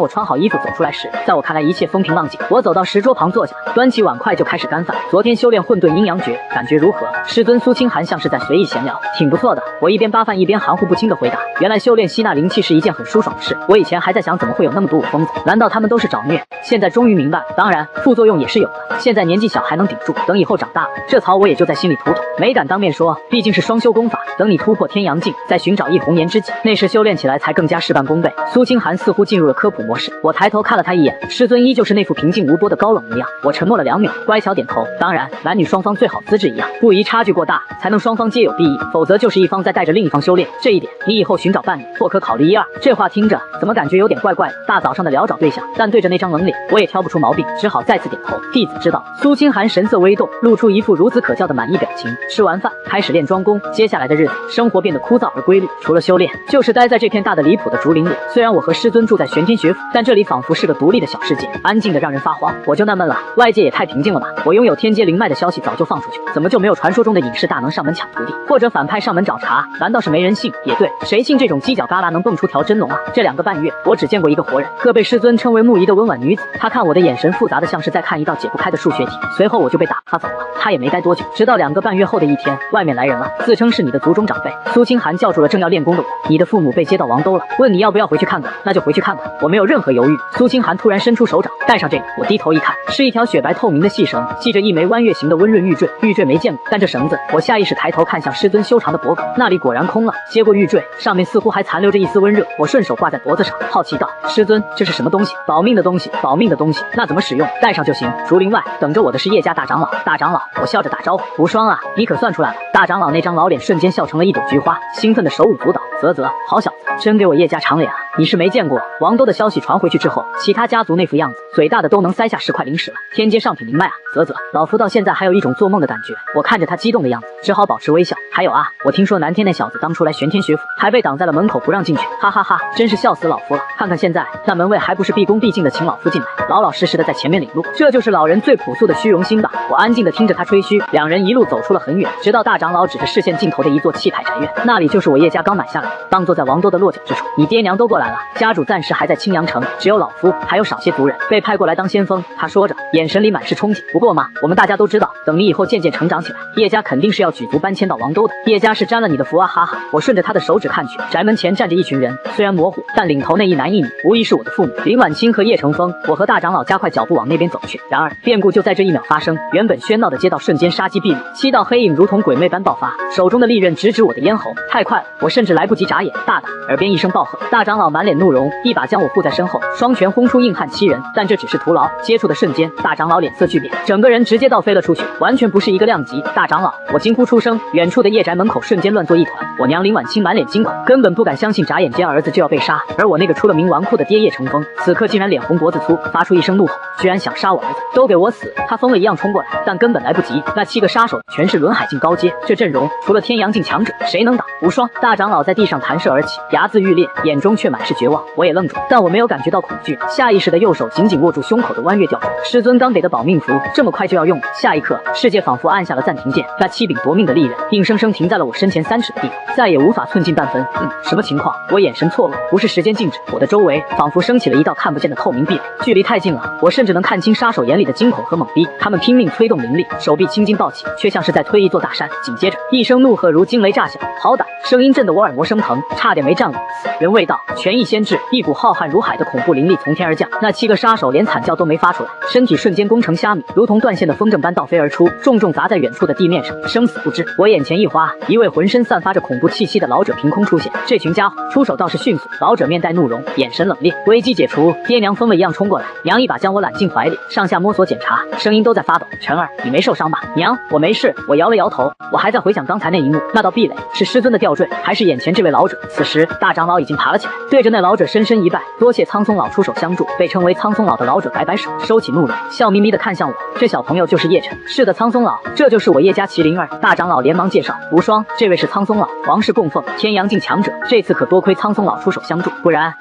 我穿好衣服走出来时，在我看来一切风平浪静。我走到石桌旁坐下，端起碗筷就开始干饭。昨天修炼混沌阴阳诀，感觉如何？师尊苏清寒像是在随意闲聊，挺不错的。我一边扒饭一边含糊不清的回答，原来修炼吸纳灵气是一件很舒爽的事。我以前还在想怎么会有那么多武疯子，难道他们都是找虐？现在终于明白，当然副作用也是有的。现在年纪小还能顶住，等以后长大了，这槽我也就在心里吐吐，没敢当面说，毕竟是双修功法。等你突破天阳境，再寻找一红颜知己，那时修炼起来才更加事半功倍。苏清寒似乎进入了科普模式，我抬头看了他一眼，师尊依旧是那副平静无波的高冷模样。我沉默了2秒，乖巧点头。当然，然，男女双方最好资质一样，不宜差距过大，才能双方皆有裨益，否则就是一方在带着另一方修炼。这一点，你以后寻找伴侣或可考虑一二。这话听着怎么感觉有点怪怪的？大早上的聊找对象，但对着那张冷脸，我也挑不出毛病，只好再次点头。弟子知道。苏清寒神色微动，露出一副孺子可教的满意表情。吃完饭，开始练庄功。接下来的日子，生活变得枯燥而规律，除了修炼，就是待在这片大的离谱的竹林里。虽然我和师尊住在玄天学府，但这里仿佛是个独立的小世界，安静的让人发慌。我就纳闷了，外界也太平静了吧？我拥有天阶灵脉的消息早就放出去，怎么就没有传说中的隐士大能上门抢徒弟，或者反派上门找茬？难道是没人信？也对，谁信这种犄角旮旯能蹦出条真龙啊？这2个半月，我只见过一个活人，个被师尊称为木仪的温婉女子。她看我的眼神复杂的像是在看一道解不开的数学题，随后我就被打发走了。她也没待多久，直到2个半月后的一天，外面来人了，自称是你的族中长辈。苏清寒叫住了正要练功的我，你的父母被接到王都了，问你要不要回去看看，那就回去看看。我没有任何犹豫。苏清寒突然伸出手掌，带上这个。我低头一看，是一条雪白透明的细绳，系着一枚弯月形的温润玉坠。玉坠没见过，但这绳子，我下意识抬头看向师尊修长的脖颈，那里果然空了。接过玉坠，上面似乎还残留着一丝温热，我顺手挂在脖子上，好奇道：师尊，这是什么东西？保命的东西，保命的东西。那怎么使用？带上就行。竹林外等着我的是叶家大长老。大长老，我笑着打招呼。无双啊，你可算出来了。大长老那张老脸瞬间笑成了一朵菊花，兴奋的手舞足蹈。啧，好小子，真给我叶家长脸啊！你是没见过，王都的消息传回去之后，其他家族那副样子，嘴大的都能塞下10块零食了。天阶上品灵脉啊！啧，老夫到现在还有一种做梦的感觉。我看着他激动的样子，只好保持微笑。还有啊，我听说南天那小子当初来玄天学府，还被挡在了门口不让进去，哈哈哈，真是笑死老夫了。看看现在，那门卫还不是毕恭毕敬的请老夫进来，老老实实的在前面领路，这就是老人最朴素的虚荣心吧。我安静的听着他吹嘘，2人一路走出了很远，直到大长老指着视线尽头的一座气派宅院，那里就是我叶家刚买下来的，当坐在王都的落脚之处。你爹娘都过来了，家主暂时还在青阳城，只有老夫还有少些族人被派过来当先锋。他说着，眼神里满是憧憬。不过嘛，我们大家都知道，等你以后渐渐成长起来，叶家肯定是要举族搬迁到王都的。叶家是沾了你的福啊，哈哈！我顺着他的手指看去，宅门前站着一群人，虽然模糊，但领头那一男一女，无疑是我的父母林婉清和叶成风。我和大长老加快脚步往那边走去，然而变故就在这一秒发生。原本喧闹的街道瞬间杀机毕露，7道黑影如同鬼魅般爆发，手中的利刃直指我的咽喉。太快了，我甚至来不及眨眼。大胆！耳边一声暴喝，大长老满脸怒容，一把将我护在身后，双拳轰出硬汉7人。但这只是徒劳，接触的瞬间，大长老脸色巨变，整个人直接倒飞了出去，完全不是一个量级。大长老！我惊呼出声，远处的叶宅门口瞬间乱作一团。我娘林婉清满脸惊恐，根本不敢相信眨眼间儿子就要被杀，而我那个出了名纨绔的爹叶成风，此刻竟然脸红脖子粗，发出一声怒吼，居然想杀我儿子，都给我死！他疯了一样冲过来，但根本来不及，那7个杀手全是轮海境高阶，这阵容除了天阳境强者，谁能挡？无双！大长老在地上弹射而起，睚眦欲裂，眼中却满是绝望。我也愣住，但我没有感觉到恐惧，下意识的右手紧紧握住胸口的弯月吊坠，师尊刚给的保命符，这么快就要用了。下一刻，世界仿佛按下了暂停键，那7柄夺命的利刃硬生生停在了我身前3尺的地方，再也无法寸进半分。什么情况？我眼神错愕，不是时间静止，我的周围仿佛升起了一道看不见的透明壁垒，距离太近了，我甚至能看清杀手眼里的惊恐和懵逼。他们拼命催动灵力，手臂青筋暴起，却像是在推一座大山。紧接着，一声怒喝如惊雷炸响，好歹！声音震得我耳膜生疼，差点没站稳。人未到，权益先至，一股浩瀚如海的恐怖灵力从天而降，那7个杀手连惨叫都没发出来，身体瞬间攻成虾米，如同断线的风筝般倒飞而出，重重砸在远处的地面上，生死不知。我眼前一花，一位浑身散发着恐怖气息的老者凭空出现。这群家伙出手倒是迅速，老者面带怒容，眼神冷冽。危机解除，爹娘疯了一样冲过来，娘一把将我揽进怀里，上下摸索检查，声音都在发抖。晨儿，你没受伤吧？娘，我没事。我摇了摇头，我还在回想刚才那一幕，那道壁垒是师尊的吊坠，还是眼前这位老者？此时大长老已经爬了起来，对着那老者深深一拜，多谢苍松老出手相助。被称为苍松老的老者摆摆手，收起怒容，笑眯眯地看向我，这小朋友就是叶晨。是的，苍松老，这就是我叶家麒麟儿。大长老连忙介绍，无双，这位是苍松老，王氏供奉，天阳境强者，这次可多亏苍松老出手相助，不然，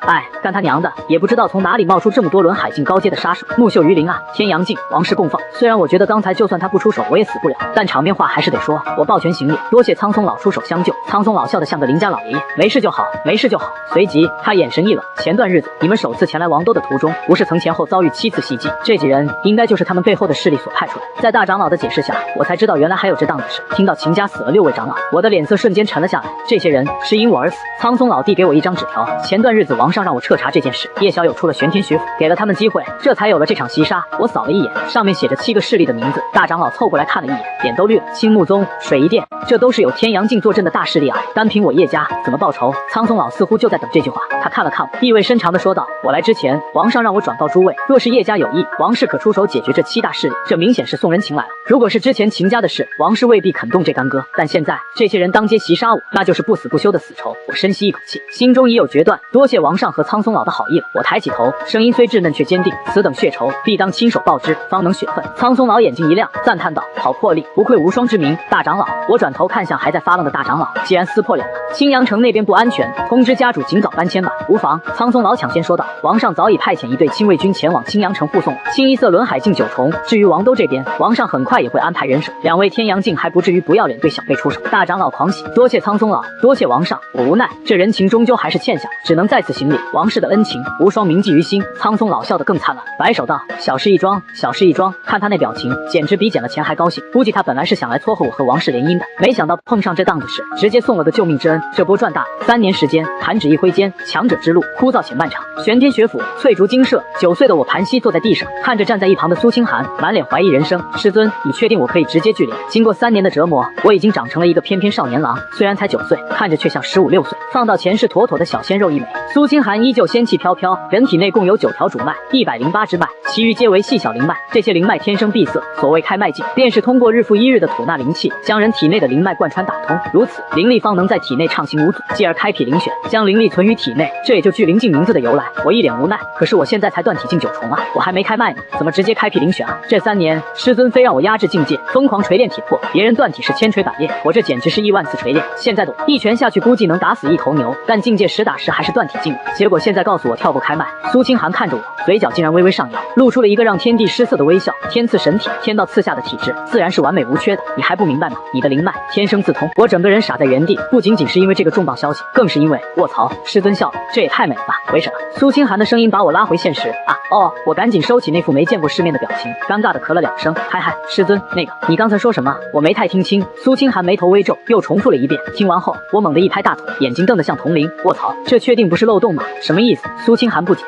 干他娘的，也不知道从哪里冒出这么多轮海境高阶的杀手。木秀于林啊，天阳境，王氏供奉。虽然我觉得刚才就算他不出手，我也死不了，但场面话还是得说，我抱拳行礼，多谢苍松老出手相救。苍松老笑得像个邻家老爷爷，没事就好，没事就好。随即他眼神一冷，前段日子你们首次前来王都的途中，不是曾前后遭遇7次袭击？这几人应该就是他们背后的势力所派出来。在大长老的解释下，我才知道原来还有这档子事。听到秦家死了6位长老，我的脸色瞬间沉了下来。这些人是因我而死。苍松老递给我一张纸条，前段日子王上让我彻查这件事，叶小友出了玄天学府，给了他们机会，这才有了这场袭杀。我扫了一眼，上面写着7个势力的名字。大长老凑过来看了一眼，脸都绿了。青木宗、水一殿，这都是有天阳境坐镇的大势力啊！单凭我叶家怎么报仇？苍松老似乎就在等这句话。他看了看我，意味深长地说道：我来之前，王上让我转告诸位，若是叶家有意，王氏可出手解决这7大势力。这明显是送人情来了。如果是之前秦家的事，王氏未必肯动这干戈，但现在这些人当街袭杀我，那就是不死不休的死仇。我深吸一口气，心中已有决断。多谢王上和苍松老的好意了。我抬起头，声音虽稚嫩却坚定：此等血仇，必当亲手报之，方能雪愤。苍松老眼睛一亮，赞叹道：好魄力，不愧无双之名，大长老。我转头看向还在发愣的大长老，既然撕破脸了，青阳城那边不安全，通知家主尽早搬迁吧。无妨。苍松老抢先说道：王上早已派遣一队亲卫军前往青阳城护送了，清一色轮海境9重。至于王都这边，王上很快也会安排人手。2位天阳境还不至于不要脸对小辈出手。大长老狂喜，多谢苍松老，多谢王上。我无奈，这人情终究还是欠下，只能再次行礼。王氏的恩情，无双铭记于心。苍松老笑得更灿烂，摆手道：小事一桩，小事一桩。看他那表情，简直比捡了钱还高兴。估计他本来是想来撮合我和王氏联姻的，没想到碰上这档子事，直接送了个救命之恩。这波赚大了。3年时间，弹指一挥间，强者之路枯燥且漫长。玄天学府，翠竹精舍。9岁的我盘膝坐在地上，看着站在一旁的苏清寒，满脸怀疑人生。师尊，你确定我可以直接聚灵？经过3年的折磨，我已经长成了一个翩翩少年郎，虽然才9岁，看着却像15、16岁。放到前世妥妥的小鲜肉一枚。苏清寒依旧仙气飘飘，人体内共有9条主脉，108支脉，其余皆为细小灵脉。这些灵脉天生闭塞，所谓开脉境，便是通过日复一日的吐纳灵气，将人体内的灵脉贯穿打通，如此灵力方能在体内畅行无阻，继而开辟灵选，将灵力存于体内。这也就聚灵境名字的由来。我一脸无奈，可是我现在才断体境9重啊，我还没开脉呢，怎么直接开辟灵选啊？这3年，师尊非让我压制境界，疯狂锤炼体魄，别人断体是千锤百炼，我这简直是亿万次锤炼。现在的我一拳下去，估计能打死1头牛，但境界实打实还是断体境。结果现在告诉我跳过开脉。苏清寒看着我，嘴角竟然微微上扬，露出了一个让天地失色的微笑。天赐神体，天道赐下的体质，自然是完美无缺的。你还不明白吗？你的灵脉天生自通。我整个人傻在原地，不仅仅是因为这个重磅消息，更是因为卧槽！师尊笑了，这也太美了吧！为什么？苏清寒的声音把我拉回现实啊！哦，我赶紧收起那副没见过世面的表情，尴尬的咳了2声。嗨，师尊，那个你刚才说什么？我没太听清。苏清寒眉头微皱，又重复了一遍。听完后，我猛地一拍大腿，眼睛瞪得像铜铃。卧槽，这确定不是漏洞吗？什么意思？苏清寒不解。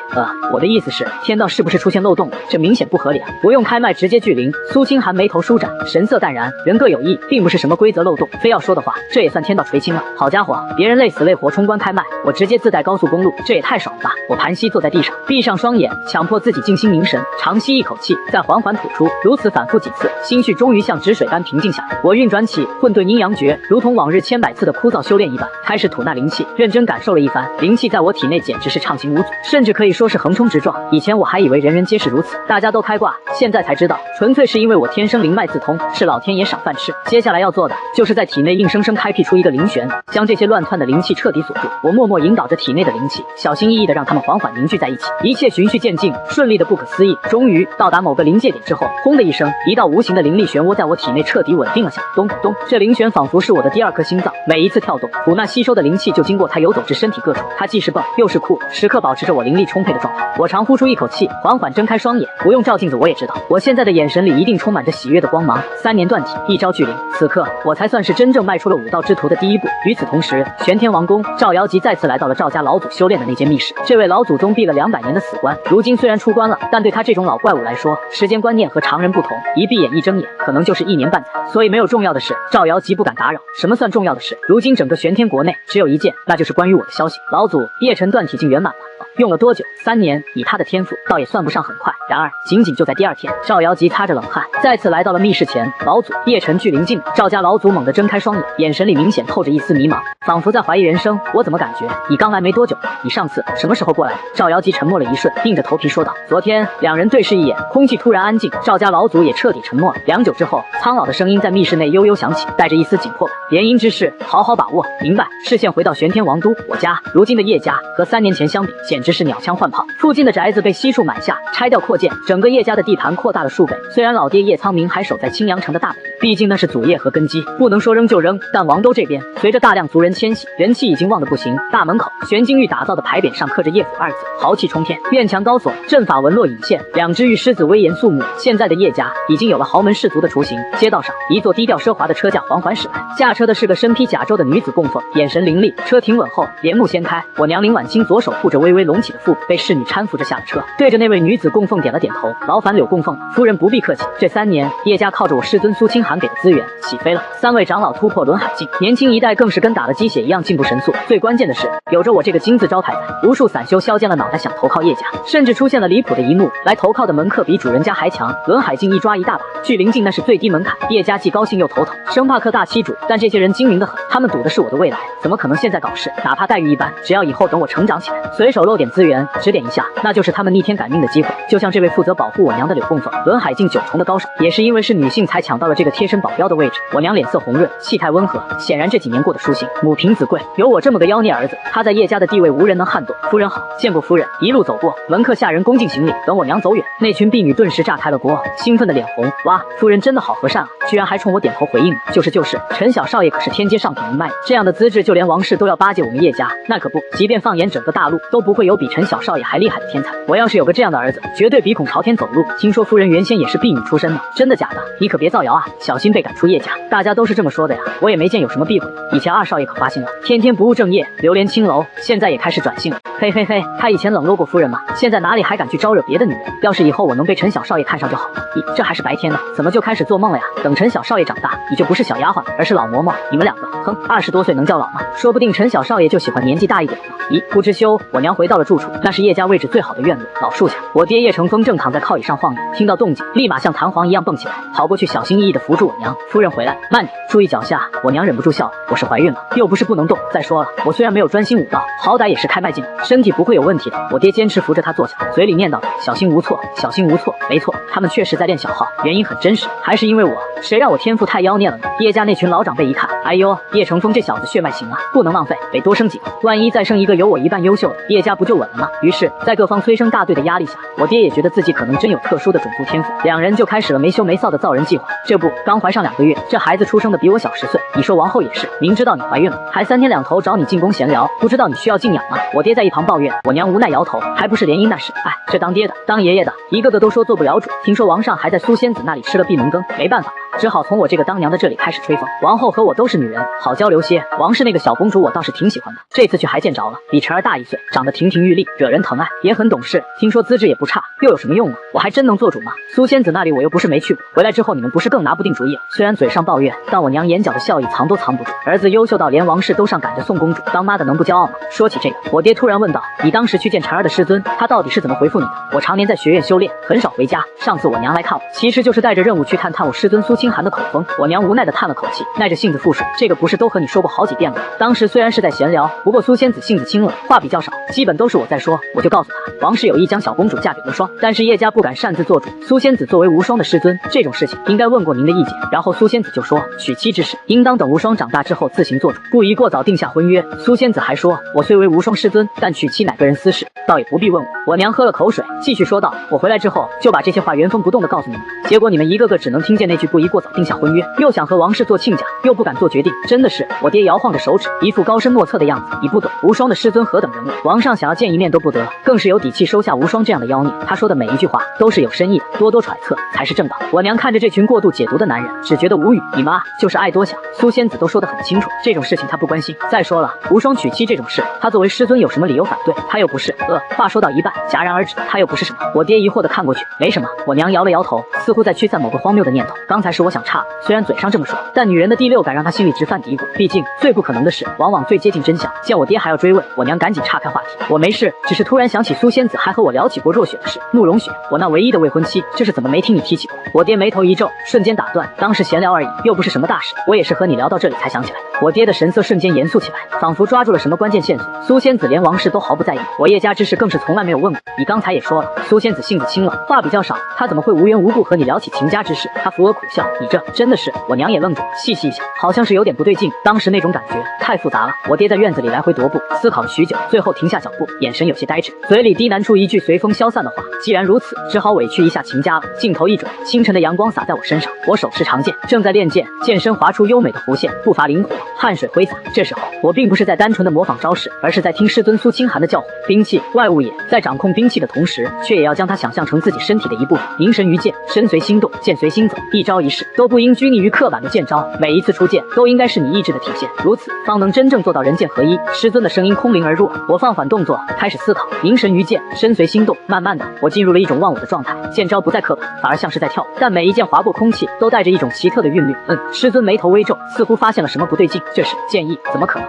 我的意思是，天道是不是出现漏洞了？这明显不合理啊！不用开脉直接聚灵。苏清寒眉头舒展，神色淡然。人各有异，并不是什么规则漏洞。非要说的话，这也算天道垂青了。好家伙，别人累死累活冲关开脉，我直接自带高速公路，这也太爽了吧！我盘膝坐在地上，闭上双眼，强迫自己静心凝神，长吸一口气，再缓缓吐出，如此反复几次，心绪终于像止水般平静下来。我运转起混沌阴阳诀，如同往日千百次的枯燥修炼一般，开始吐纳灵气，认真感受了一番。灵气在我体内简直是畅行无阻，甚至可以说是横冲直撞。以前我还以为人人皆是如此，大家都开挂，现在才知道，纯粹是因为我天生灵脉自通，是老天爷赏饭吃。接下来要做的，就是在体内硬生生开辟出一个灵旋，将这些乱窜的灵气彻底锁住。我默默引导着体内的灵气，小心翼翼地让它们缓缓凝聚在一起，一切循序渐进，顺利的不可思议。终于到达某个临界点之后，轰的一声，一道无形的灵力漩涡在我体内彻底稳定了下来。咚咚，这灵旋仿佛是我的第2颗心脏，每一次跳动，吐纳吸收的灵气就经过它游走至身体各处。它既是蹦又是酷，时刻保持着我灵力充沛的状态。我长呼出一口气，缓缓睁开双眼，不用照镜子我也知道，我现在的眼神里一定充满着喜悦的光芒。3年断体，一朝聚灵，此刻我才算是真正迈出了武道之途的第一步。与此同时，玄天王宫，赵瑶吉再次来到了赵家老祖修炼的那间密室。这位老祖宗闭了200年的死关，如今虽然出关了，但对他这种老怪物来说，时间观念和常人不同，一闭眼一睁眼，可能就是1年半载。所以没有重要的事，赵瑶吉不敢打扰。什么算重要的事？如今整个玄天国内只有一件，那就是关于我的消息。老祖叶辰断体境圆满了。用了多久？3年，以他的天赋，倒也算不上很快。然而，仅仅就在第2天，赵瑶吉擦着冷汗，再次来到了密室前。老祖叶辰聚灵境，赵家老祖猛地睁开双眼，眼神里明显透着一丝迷茫，仿佛在怀疑人生。我怎么感觉你刚来没多久？你上次什么时候过来的？赵瑶吉沉默了一瞬，硬着头皮说道：昨天。2人对视一眼，空气突然安静，赵家老祖也彻底沉默了。良久之后，苍老的声音在密室内悠悠响起，带着一丝紧迫感。联姻之事，好好把握。明白。视线回到玄天王都，我家如今的叶家和3年前相比，简直是鸟枪换炮。附近的宅子被悉数买下，拆掉扩建，整个叶家的地盘扩大了数倍。虽然老爹叶苍明还守在青阳城的大本营，毕竟那是祖业和根基，不能说扔就扔。但王都这边，随着大量族人迁徙，人气已经旺得不行。大门口，玄金玉打造的牌匾上刻着叶府2字，豪气冲天。院墙高耸，阵法纹络隐现，2只玉狮子威严肃穆。现在的叶家已经有了豪门氏族的雏形。街道上，一座低调奢华的车架缓缓驶来，驾车的是个身披甲胄的女子供奉，眼神凌厉。车停稳后，帘幕掀开，我娘林婉清左手护着微微微隆起的腹部被侍女搀扶着下了车，对着那位女子供奉点了点头。劳烦柳供奉了，夫人不必客气。这3年，叶家靠着我师尊苏清寒给的资源起飞了，3位长老突破轮海境，年轻一代更是跟打了鸡血一样进步神速。最关键的是，有着我这个金字招牌在，无数散修削尖了脑袋想投靠叶家，甚至出现了离谱的一幕，来投靠的门客比主人家还强，轮海境一抓一大把，距临境那是最低门槛。叶家既高兴又头疼，生怕克大欺主，但这些人精明的很，他们赌的是我的未来，怎么可能现在搞事？哪怕待遇一般，只要以后等我成长起来，随手漏点资源，指点一下，那就是他们逆天改命的机会。就像这位负责保护我娘的柳供奉，轮海境9重的高手，也是因为是女性才抢到了这个贴身保镖的位置。我娘脸色红润，气态温和，显然这几年过得舒心。母凭子贵，有我这么个妖孽儿子，他在叶家的地位无人能撼动。夫人好，见过夫人。一路走过，门客下人恭敬行礼。等我娘走远，那群婢女顿时炸开了锅，兴奋的脸红。哇，夫人真的好和善啊，居然还冲我点头回应。就是，陈小少爷可是天阶上品人脉，这样的资质就连王氏都要巴结我们叶家，那可不，即便放眼整个大陆，都不会有比陈小少爷还厉害的天才。我要是有个这样的儿子，绝对鼻孔朝天走路。听说夫人原先也是婢女出身呢，真的假的？你可别造谣啊，小心被赶出叶家。大家都是这么说的呀，我也没见有什么避讳。以前2少爷可花心了，天天不务正业，流连青楼，现在也开始转性了。嘿嘿嘿，他以前冷落过夫人吗？现在哪里还敢去招惹别的女人？要是以后我能被陈小少爷看上就好了。咦，这还是白天呢，怎么就开始做梦了呀？等陈小少爷长大，你就不是小丫鬟了，而是老嬷嬷。你们2个，哼，20多岁能叫老吗？说不定陈小少爷就喜欢年纪大一点的呢。咦，不知羞，我娘回到了住处，那是叶家位置最好的院落，老树下。我爹叶成风正躺在靠椅上晃悠，听到动静，立马像弹簧一样蹦起来，跑过去小心翼翼地扶住我娘。夫人回来，慢点，注意脚下。我娘忍不住笑了，我是怀孕了，又不是不能动。再说了，我虽然没有专心武道，好歹也是开麦进的，身体不会有问题的。我爹坚持扶着她坐下，嘴里念叨着小心无措，小心无措。没错，他们确实在练小号，原因很真实，还是因为我。谁让我天赋太妖孽了呢？叶家那群老长辈一看，哎呦，叶成风这小子血脉行啊，不能浪费，得多生几个。万一再生一个有我一半优秀的，叶家不就稳了吗？于是，在各方催生大队的压力下，我爹也觉得自己可能真有特殊的种族天赋，2人就开始了没羞没臊的造人计划。这不，刚怀上2个月，这孩子出生的比我小10岁。你说王后也是，明知道你怀孕了，还3天2头找你进宫闲聊，不知道你需要静养吗？我爹在一旁抱怨，我娘无奈摇头，还不是联姻那事。哎，这当爹的当爷爷的，一个个都说做不了主。听说王上还在苏仙子那里吃了闭门羹，没办法，只好从我这个当娘的这里开始吹风。王后和我都是女人，好交流些。王氏那个小公主我倒是挺喜欢的，这次去还见着了，比晨儿大1岁，长得亭亭玉立，惹人疼爱，也很懂事。听说资质也不差，又有什么用呢？我还真能做主吗？苏仙子那里我又不是没去过，回来之后你们不是更拿不定主意了？虽然嘴上抱怨，但我娘眼角的笑意藏都藏不住。儿子优秀到连王氏都上赶着送公主，当妈的能不骄傲吗？说起这个，我爹突然问道：“你当时去见晨儿的师尊，他到底是怎么回复你的？”我常年在学院修炼，很少回家。上次我娘来看我，其实就是带着任务去探探我师尊苏清寒的口风。我娘无奈的叹了口气，耐着性子复述：“这个不是都和你说过好几遍了？当时虽然是在闲聊，不过苏仙子性子清冷，话比较少，基本都是我在说。我就告诉他，王氏有意将小公主嫁给无双，但是叶家不敢擅自做主。苏仙子作为无双的师尊，这种事情应该问过您的意见。然后苏仙子就说，娶妻之事应当等无双长大之后自行做主，不宜过早定下婚约。苏仙子还说，我虽为无双师尊，但娶妻乃个人私事，倒也不必问我。我娘喝了口水，继续说道：我回来之后就把这些话原封不动的告诉你们，结果你们一个个只能听见那句不宜过早定下婚约，又想和王氏做亲家，又不敢做决定，真的是。我爹摇晃着手指，一副高深莫测的样子。你不懂，无双的师尊何等人物，王上想要见一面都不得，更是有底气收下无双这样的妖孽。他说的每一句话都是有深意的，多多揣测才是正道。我娘看着这群过度解读的男人，只觉得无语。你妈就是爱多想，苏仙子都说得很清楚，这种事情她不关心。再说了，无双娶妻这种事，她作为师尊有什么理由反对？她又不是话说到一半戛然而止，她又不是什么。我爹疑惑地看过去，没什么。我娘摇了摇头，似乎在驱散某个荒谬的念头。刚才是我想岔了，虽然嘴上这么说，但女人的第六感让她心里直犯嘀咕。毕竟最不可能的事，往往最接近真相。见我爹还要追问，我娘赶紧岔开话题。我没事，只是突然想起苏仙子还和我聊起过若雪的事。慕容雪，我那唯一的未婚妻，这是怎么没听你提起过？我爹眉头一皱，瞬间打断，当时闲聊而已，又不是什么大事。我也是和你聊到这里才想起来的。我爹的神色瞬间严肃起来，仿佛抓住了什么关键线索。苏仙子连王氏都毫不在意，我叶家之事更是从来没有问过。你刚才也说了，苏仙子性子清冷，话比较少，她怎么会无缘无故和你聊起秦家之事？她扶额苦笑，你这真的是……我娘也愣住，细细一想，好像是有点不对劲。当时那种感觉太复杂了。我爹在院子里来回踱步，思考了许久，最后停下脚步，眼神有些呆滞，嘴里低喃出一句随风消散的话。既然如此，只好委屈一下秦家了。镜头一转，清晨的阳光洒在我身上，我手持长剑，正在练剑，剑身划出优美的弧线，步伐灵活，汗水挥洒。这时候，我并不是在单纯的模仿招式，而是在听师尊苏清寒的教诲。兵器外物也，在掌控兵器的同时，却也要将它想象成自己身体的一部分。凝神于剑，身随心动，剑随心走，一招一式事都不应拘泥于刻板的剑招，每一次出剑都应该是你意志的体现，如此方能真正做到人剑合一。师尊的声音空灵而入耳，我放缓动作，开始思考，凝神于剑，身随心动。慢慢的，我进入了一种忘我的状态，剑招不再刻板，反而像是在跳舞，但每一剑划过空气都带着一种奇特的韵律。师尊眉头微皱，似乎发现了什么不对劲。这时剑意怎么可能？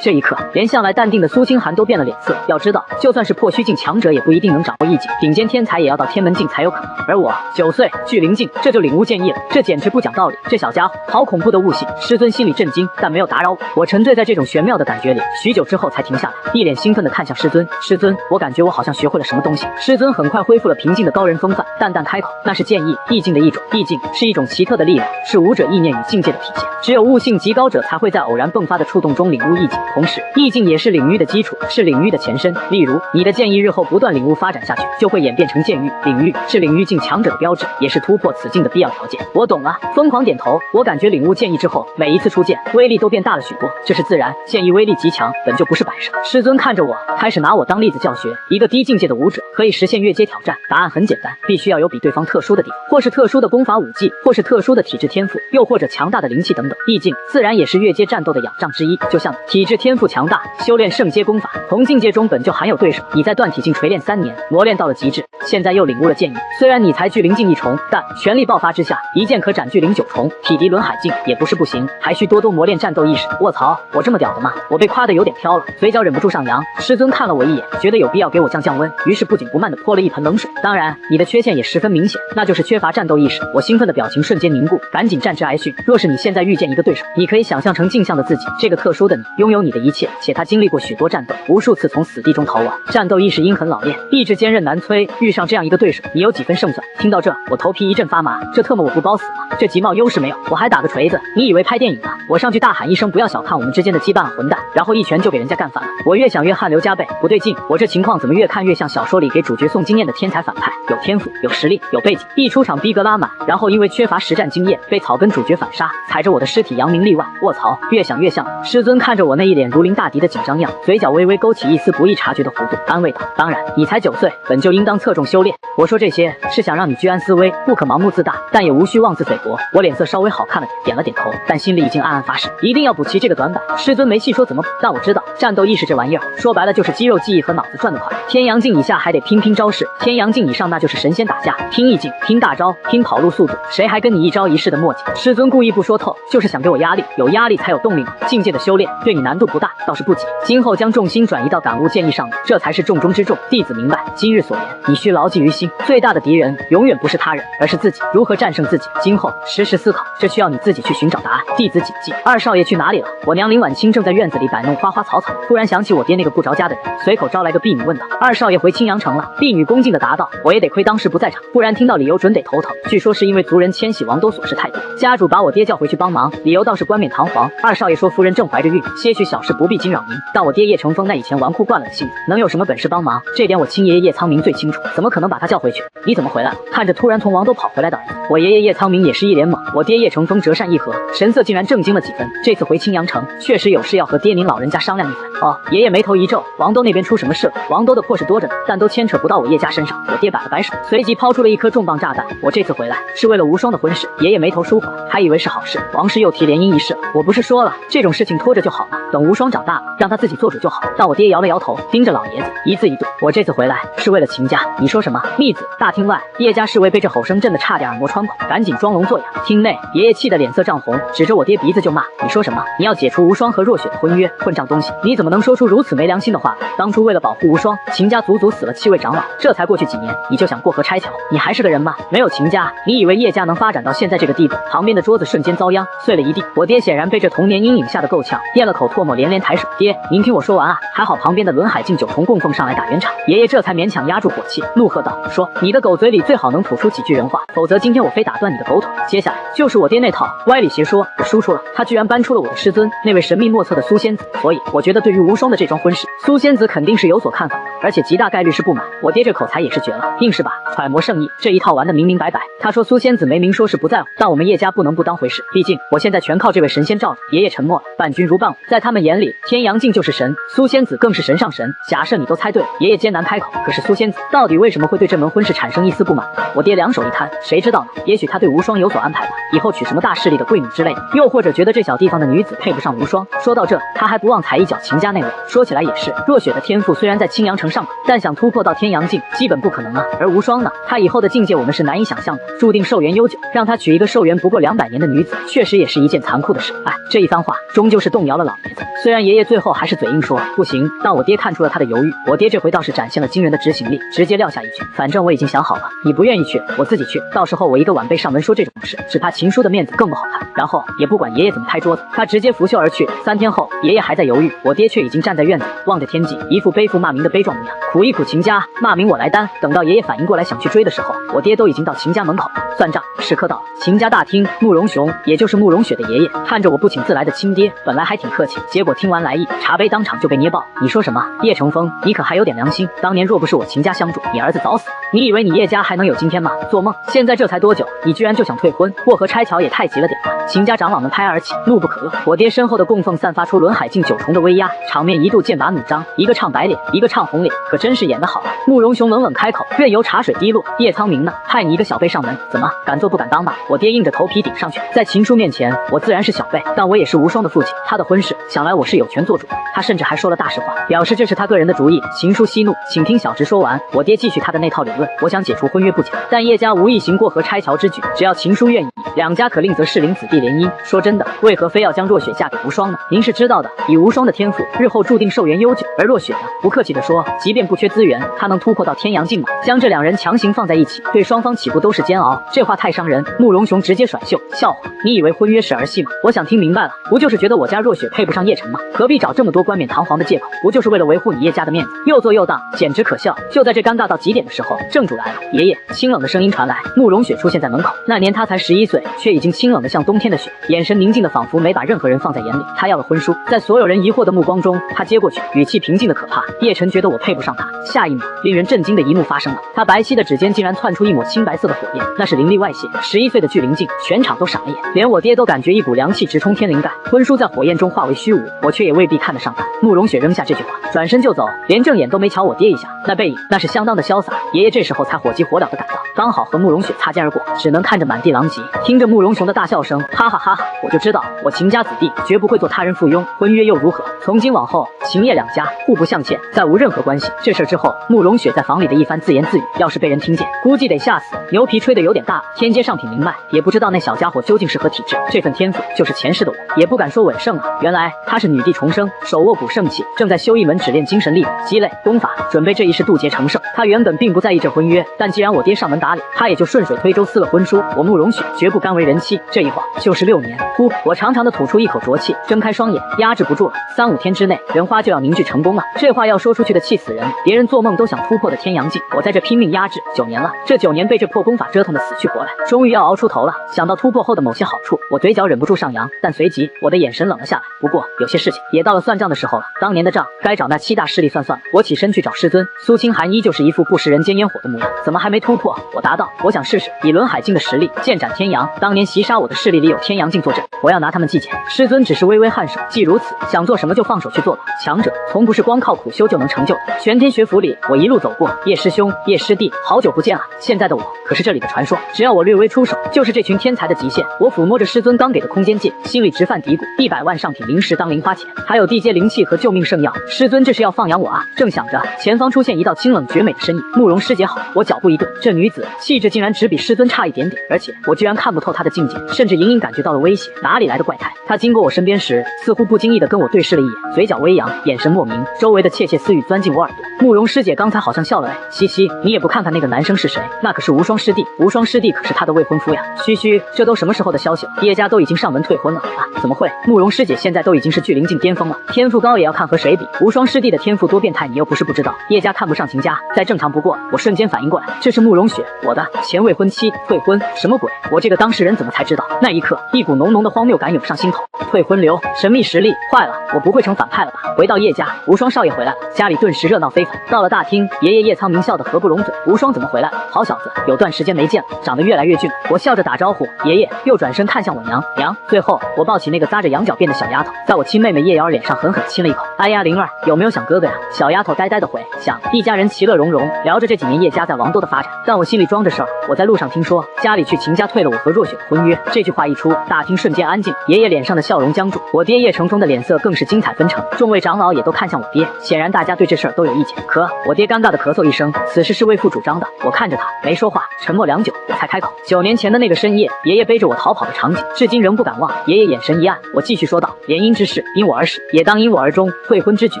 这一刻，连向来淡定的苏清寒都变了脸色。要知道，就算是破虚境强者，也不一定能掌握意境，顶尖天才也要到天门境才有可能。而我9岁距灵境，这就领悟剑意了，这简直不讲道理。这小家伙好恐怖的悟性。师尊心里震惊，但没有打扰我。我沉醉在这种玄妙的感觉里，许久之后才停下来，一脸兴奋地看向师尊。师尊，我感觉我好像学会了什么东西。师尊很快恢复了平静的高人风范，淡淡开口：“那是剑意，意境的一种。意境是一种奇特的力量，是武者意念与境界的体现。只有悟性极高者才会在偶然迸发的触动中领悟意境，同时意境也是领域的基础，是领域的前身。例如，你的剑意日后不断领悟发展下去，就会演变成剑域。领域是领域境强者的标志，也是突破此境的必要条件。”我懂了，疯狂点头。我感觉领悟剑意之后，每一次出剑威力都变大了许多，这是自然。剑意威力极强，本就不是摆设。师尊看着我，开始拿我当例子教学。一个低境界的武者可以实现越阶挑战，答案很简单，必须要有比对方特殊的地方，或是特殊的功法武技，或是特殊的体质天赋，又或者强大的灵气等等。意境自然也是越阶战斗的仰仗之一，就像体质天赋强大，修炼圣阶功法，同境界中本就含有对手。你在断体境锤炼3年，磨练到了极致，现在又领悟了剑意。虽然你才距灵境1重，但全力爆发之下，一剑可斩距灵9重，匹敌轮海境也不是不行，还需多多磨练战斗意识。卧槽，我这么屌的吗？我被夸得有点飘了，嘴角忍不住上扬。师尊看了我一眼，觉得有必要给我降温，于是不紧不慢地泼了一盆冷水。当然，你的缺陷也十分明显，那就是缺乏战斗意识。我兴奋的表情瞬间凝固，赶紧站直挨训。若是你现在遇见一个对手，你可以想象成镜像的自己，这个特殊的你拥有你的一切，且他经历过许多战斗，无数次从死地中逃亡，战斗意识阴狠老练，意志坚韧难摧。遇上这样一个对手，你有几分胜算？听到这，我头皮一阵发麻，这特么我不包死吗？这集贸优势没有，我还打个锤子，你以为拍电影呢？我上去大喊一声，不要小看我们之间的羁绊，混蛋！然后一拳就给人家干翻了。我越想越汗流浃背，不对劲，我这情况怎么越看越像小说里给主角送经验的天才反派，有天赋，有实力，有背景，一出场逼格拉满，然后因为缺乏实战经验，被草根主角反杀，踩着我的尸体扬名立万。卧槽，越想越像。师尊看着我那一脸如临大敌的紧张样，嘴角微微勾起一丝不易察觉的弧度，安慰道：“当然，你才9岁，本就应当侧重修炼。我说这些是想让你居安思危，不可盲目自大，但也无需妄自菲薄。”我脸色稍微好看了点，点了点头，但心里已经暗暗发誓，一定要补齐这个短板。师尊没细说怎么补，但我知道战斗意识这玩意儿，说白了就是肌肉记忆和脑子转得快。天阳境以下还得拼招式，天阳境以上那就是神仙打架，拼意境，拼大招，拼跑路速度，谁还跟你一招一式的默契？师尊故意不说透，就是想给我压力，有压力才有动力嘛。境界的修炼对你难度不大，倒是不急，今后将重心转移到感悟剑意上面，这才是重中之重。弟子明白，今日所言，你需牢记于心。最大的敌人永远不是他人，而是自己。如何战胜自己，今后时时思考，这需要你自己去寻找答案。弟子谨记。二少爷去哪里了？我娘林婉清正在院子里摆弄花花草草，突然想起我爹那个不着家的人，随口招来个婢女问道：“二少爷回青阳城了？”婢女恭敬地答道：“我也得亏当时不在场，不然听到理由准得头疼。据说是因为族人迁徙王都琐事太多，家主把我爹叫回去帮忙，理由倒是冠冕堂皇。二少爷说夫人正怀着孕，些许小事不必惊扰您。但我爹叶成风那以前纨绔惯了的性子，能有什么本事帮忙？这点我亲爷爷叶苍明最清楚，怎么可能把他叫回去？你怎么回来了？”看着突然从王都跑回来的儿子，我爷爷叶苍明也是一脸懵。我爹叶成风折扇一合，神色竟然震惊了几分。这次回青阳城，确实有事要和爹您老人家商量一番。哦，爷爷眉头一皱，王都那边出什么事了？王都的破事多着呢，但都牵扯不到我叶家身上。我爹摆了摆手，随即抛出了一颗重磅炸弹。我这次回来是为了无双的婚事。爷爷眉头舒缓，还以为是好事。王氏又提联姻一事了。我不是说了，这种事情拖着就好了，等无双长大了，让他自己做主就好。但我爹摇了摇头，盯着老爷子，一字一顿。我这次回来是为了秦家。你说什么？密子！大厅外，叶家侍卫被这吼声震得差点耳膜穿孔，赶紧装聋作哑。厅内，爷爷气得脸色涨红，指着我爹鼻子就骂：“你说什么？你要解除无双和若雪的婚约？混账东西！你怎么能说出如此没良心的话来？当初为了保护无双，秦家足足死了7位长老，这才过去几年，你就想过河拆桥？你还是个人吗？没有秦家，你以为叶家能发展到现在这个地步？”旁边的桌子瞬间遭殃，碎了一地。我爹显然被这童年阴影吓得够呛，咽了口唾沫，连连抬手：“爹，您听我说完啊！”还好旁边的轮海境9重供奉上来打圆场，爷爷这才勉强压住火气，怒喝道：“说你的狗嘴里最好能吐出几句人话，否则今天我非打断你的狗腿。”接下来就是我爹那套歪理邪说，我输出了，他居然搬出了我的师尊，那位神秘莫测的苏仙子。所以我觉得对于无双的这桩婚事，苏仙子肯定是有所看法的，而且极大概率是不满。我爹这口才也是绝了，硬是把揣摩圣意这一套玩得明明白白。他说苏仙子没明说是不在乎，但我们叶家不能不当回事，毕竟我现在全靠这位神仙罩着。爷爷沉默了，伴君如伴舞，在他们眼里，天阳镜就是神，苏仙子更是神上神。假设你都猜对了，爷爷艰难开口，可是苏仙子到底为什么会对这门婚事产生一丝不满？我爹两手一摊，谁知道呢？也许他对无双有有所安排吧，以后娶什么大势力的贵女之类的，又或者觉得这小地方的女子配不上无双。说到这，他还不忘踩一脚秦家内卫。说起来也是，若雪的天赋虽然在青阳城上口，但想突破到天阳境基本不可能啊。而无双呢，她以后的境界我们是难以想象的，注定寿元悠久，让她娶一个寿元不过200年的女子，确实也是一件残酷的事。哎，这一番话终究是动摇了老爷子。虽然爷爷最后还是嘴硬说不行，但我爹看出了他的犹豫。我爹这回倒是展现了惊人的执行力，直接撂下一句：反正我已经想好了，你不愿意去，我自己去。到时候我一个晚辈上门说这种事，只怕秦叔的面子更不好看。然后也不管爷爷怎么拍桌子，他直接拂袖而去。3天后，爷爷还在犹豫，我爹却已经站在院子里，望着天际，一副背负骂名的悲壮模样。苦一苦秦家，骂名我来担。等到爷爷反应过来想去追的时候，我爹都已经到秦家门口了。算账，时刻到了。秦家大厅，慕容雄，也就是慕容雪的爷爷，看着我不请自来的亲爹，本来还挺客气，结果听完来意，茶杯当场就被捏爆。你说什么？叶成风，你可还有点良心？当年若不是我秦家相助，你儿子早死了。你以为你叶家还能有今天吗？做梦！现在这才多久，你居然就想退婚？过河拆桥也太急了点吧！秦家长老们拍而起，怒不可遏。我爹身后的供奉散发出轮海境9重的威压，场面一度剑拔弩张，一个唱白脸，一个唱红脸，可真是演得好啊！慕容雄稳稳开口，任由茶水滴落。叶苍明呢？派你一个小辈上门，怎么敢做不敢当吧？我爹硬着头皮顶上去。在秦叔面前，我自然是小辈，但我也是无双的父亲，他的婚事想来我是有权做主的。他甚至还说了大实话，表示这是他个人的主意。秦叔息怒，请听小侄说完。我爹继续他的那套理论，我想解除婚约不假，但叶家无意行过河拆桥之举，只要秦叔愿意，两家可另择适龄子弟联姻。说真的，为何非要将若雪嫁给无双呢？您是知道的，以无双的天赋，日后注定寿元悠久。而若雪呢？不客气地说，即便不缺资源，她能突破到天阳境吗？将这两人强行放在一起，对双方起步都是煎熬。这话太伤人。慕容雄直接甩袖，笑话，你以为婚约是儿戏吗？我想听明白了，不就是觉得我家若雪配不上叶晨吗？何必找这么多冠冕堂皇的借口？不就是为了维护你叶家的面子？又作又当，简直可笑。就在这尴尬到极点的时候，正主来了。爷爷，清冷的声音传来。慕容雪出现在门口。那年她才11岁，却已经清冷的像冬天的雪，眼神宁静的仿佛没把任何人放在眼里。她要了婚书，在所有人疑惑的目光中，她接过去，语气平静的可怕。叶晨觉得我配不上他。下一秒，令人震惊的一幕发生了，他白皙的指尖竟然窜出一抹青白色的火焰，那是灵力外泄。11岁的巨灵境，全场都傻了眼，连我爹都感觉一股凉气直冲天灵盖。婚书在火焰中化为虚无，我却也未必看得上他。慕容雪扔下这句话，转身就走，连正眼都没瞧我爹一下，那背影那是相当的潇洒。爷爷这时候才火急火燎的赶到，刚好和慕容雪擦肩而过，只能看着满地狼藉，听着慕容雄的大笑声，哈哈哈哈！我就知道，我秦家子弟绝不会做他人附庸，婚约又如何？从今往后，秦叶两家互不相欠，再无任何关系。这事之后，慕容雪在房里的一番自言自语，要是被人听见，估计得吓死。牛皮吹得有点大了，天阶上品灵脉，也不知道那小家伙究竟是何体质。这份天赋就是前世的我，也不敢说稳胜啊。原来他是女帝重生，手握古圣器，正在修一门只练精神力的积累功法，准备这一世渡劫成圣。他原本并不在意这婚约，但既然我爹上门打脸，他也就顺水推舟撕了婚书。我慕容雪绝不甘为人妻，这一晃就是6年。呼，我长长的吐出一口浊气，睁开双眼，压制不住了。3、5天之内，人花就要凝聚成功了。这话要说出去的气死人，别人做梦都想突破的天阳境，我在这拼命压制9年了。这9年被这破功法折腾的死去活来，终于要熬出头了。想到突破后的某些好处，我嘴角忍不住上扬，但随即我的眼神冷了下来。不过有些事情也到了算账的时候了，当年的账该找那7大势力算算了。我起身去找师尊，苏清寒依旧是一副不食人间烟火的模样，怎么还没突破？我答道，我想试试以轮海境的实力剑斩天阳。当年袭杀我的势力里有天阳境坐镇，我要拿他们祭剑。师尊只是微微颔首，既如此，想做什么就放手去做吧。强者从不是光靠苦修就能成就的。玄天学府里，我一路走过，叶师兄、叶师弟，好久不见啊！现在的我可是这里的传说，只要我略微出手，就是这群天才的极限。我抚摸着师尊刚给的空间戒，心里直犯嘀咕：100万上品灵石当零花钱，还有地阶灵气和救命圣药。师尊这是要放养我啊！正想着，前方出现一道清冷绝美的身影。慕容师姐好！我脚步一顿，这女子气质竟然只比师尊差一点点，而且我居然看不透她的境界，甚至隐隐感觉到了威胁。哪里来的怪胎？她经过我身边时，似乎不经意地跟我对视了一眼，嘴角微扬，眼神莫名，周围的窃窃私语钻进我耳朵。慕容师姐刚才好像笑了哎，嘻嘻，你也不看看那个男生是谁？那可是无双师弟，无双师弟可是他的未婚夫呀。嘘嘘，这都什么时候的消息了？叶家都已经上门退婚了啊？怎么会？慕容师姐现在都已经是巨灵境巅峰了，天赋高也要看和谁比。无双师弟的天赋多变态，你又不是不知道。叶家看不上秦家，再正常不过。我瞬间反应过来，这是慕容雪，我的前未婚妻退婚，什么鬼？我这个当事人怎么才知道？那一刻，一股浓浓的荒谬感涌上心头。退婚流，神秘实力，坏了，我不会成反派了吧？回到叶家，无双少爷回来了，家里顿时热闹非凡。到了大厅，爷爷叶苍明笑得合不拢嘴。无双怎么回来了？好小子，有段时间没见了，长得越来越俊了。我笑着打招呼，爷爷，又转身看向我娘。最后我抱起那个扎着羊角辫的小丫头，在我亲妹妹叶瑶脸上狠狠亲了一口。哎呀，灵儿，有没有想哥哥呀？小丫头呆呆的回，想。一家人其乐融融，聊着这几年叶家在王都的发展。但我心里装着事儿，我在路上听说家里去秦家退了我和若雪的婚约。这句话一出，大厅瞬间安静，爷爷脸上的笑容僵住，我爹叶成风的脸色更是精彩纷呈。众位长老也都看向我爹，显然大家对这事儿都有意见。可我爹尴尬的咳嗽一声，此事是为父主张的。我看着他，没说话，沉默良久，我才开口。9年前的那个深夜，爷爷背着我逃跑的场景，至今仍不敢忘。爷爷眼神一暗，我继续说道：联姻之事因我而始，也当因我而终。退婚之举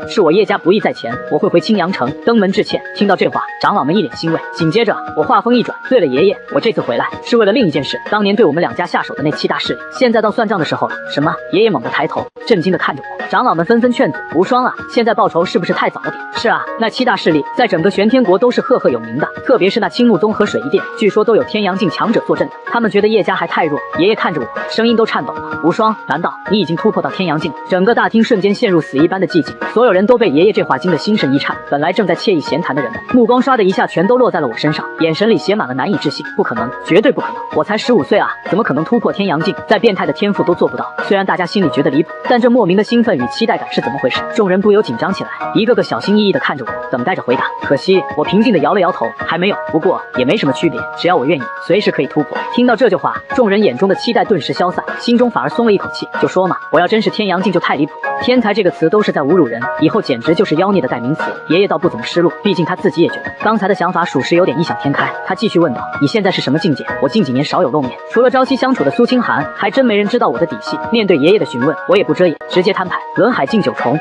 是我叶家不义在前，我会回青阳城登门致歉。听到这话，长老们一脸欣慰。紧接着，我话锋一转，对了，爷爷，我这次回来是为了另一件事，当年对我们两家下手的那7大势力，现在到算账的时候了。什么？爷爷猛地抬头，震惊地看着我。长老们纷纷劝阻：无双啊，现在报仇是不是太早了点？是啊，那7大势力在整个玄天国都是赫赫有名的，特别是那青木宗和水一殿，据说都有天阳境强者坐镇的。他们觉得叶家还太弱。爷爷看着我，声音都颤抖了。无双，难道你已经突破到天阳境了？整个大厅瞬间陷入死一般的寂静，所有人都被爷爷这话惊得心神一颤。本来正在惬意闲谈的人们，目光唰的一下全都落在了我身上，眼神里写满了难以置信。不可能，绝对不可能！我才15岁啊，怎么可能突破天阳境？再变态的天赋都做不到。虽然大家心里觉得离谱，但这莫名的兴奋与期待感是怎么回事？众人不由紧张起来，一个个小心翼翼地看着我，等待着回答。可惜我平静地摇了摇头，还没有。不过也没什么区别，只要我愿意，随时可以突破。听到这句话，众人眼中的期待顿时消散，心中反而松了一口气。就说嘛，我要真是天阳境就太离谱了。天才这个词都是在侮辱人，以后简直就是妖孽的代名词。爷爷倒不怎么失落，毕竟他自己也觉得刚才的想法属实有点异想天开。他继续问道：你现在是什么境界？我近几年少有露面，除了朝夕相处的苏清寒，还真没人知道我的底细。面对爷爷的询问，我也不遮掩，直接摊牌：轮海境9重。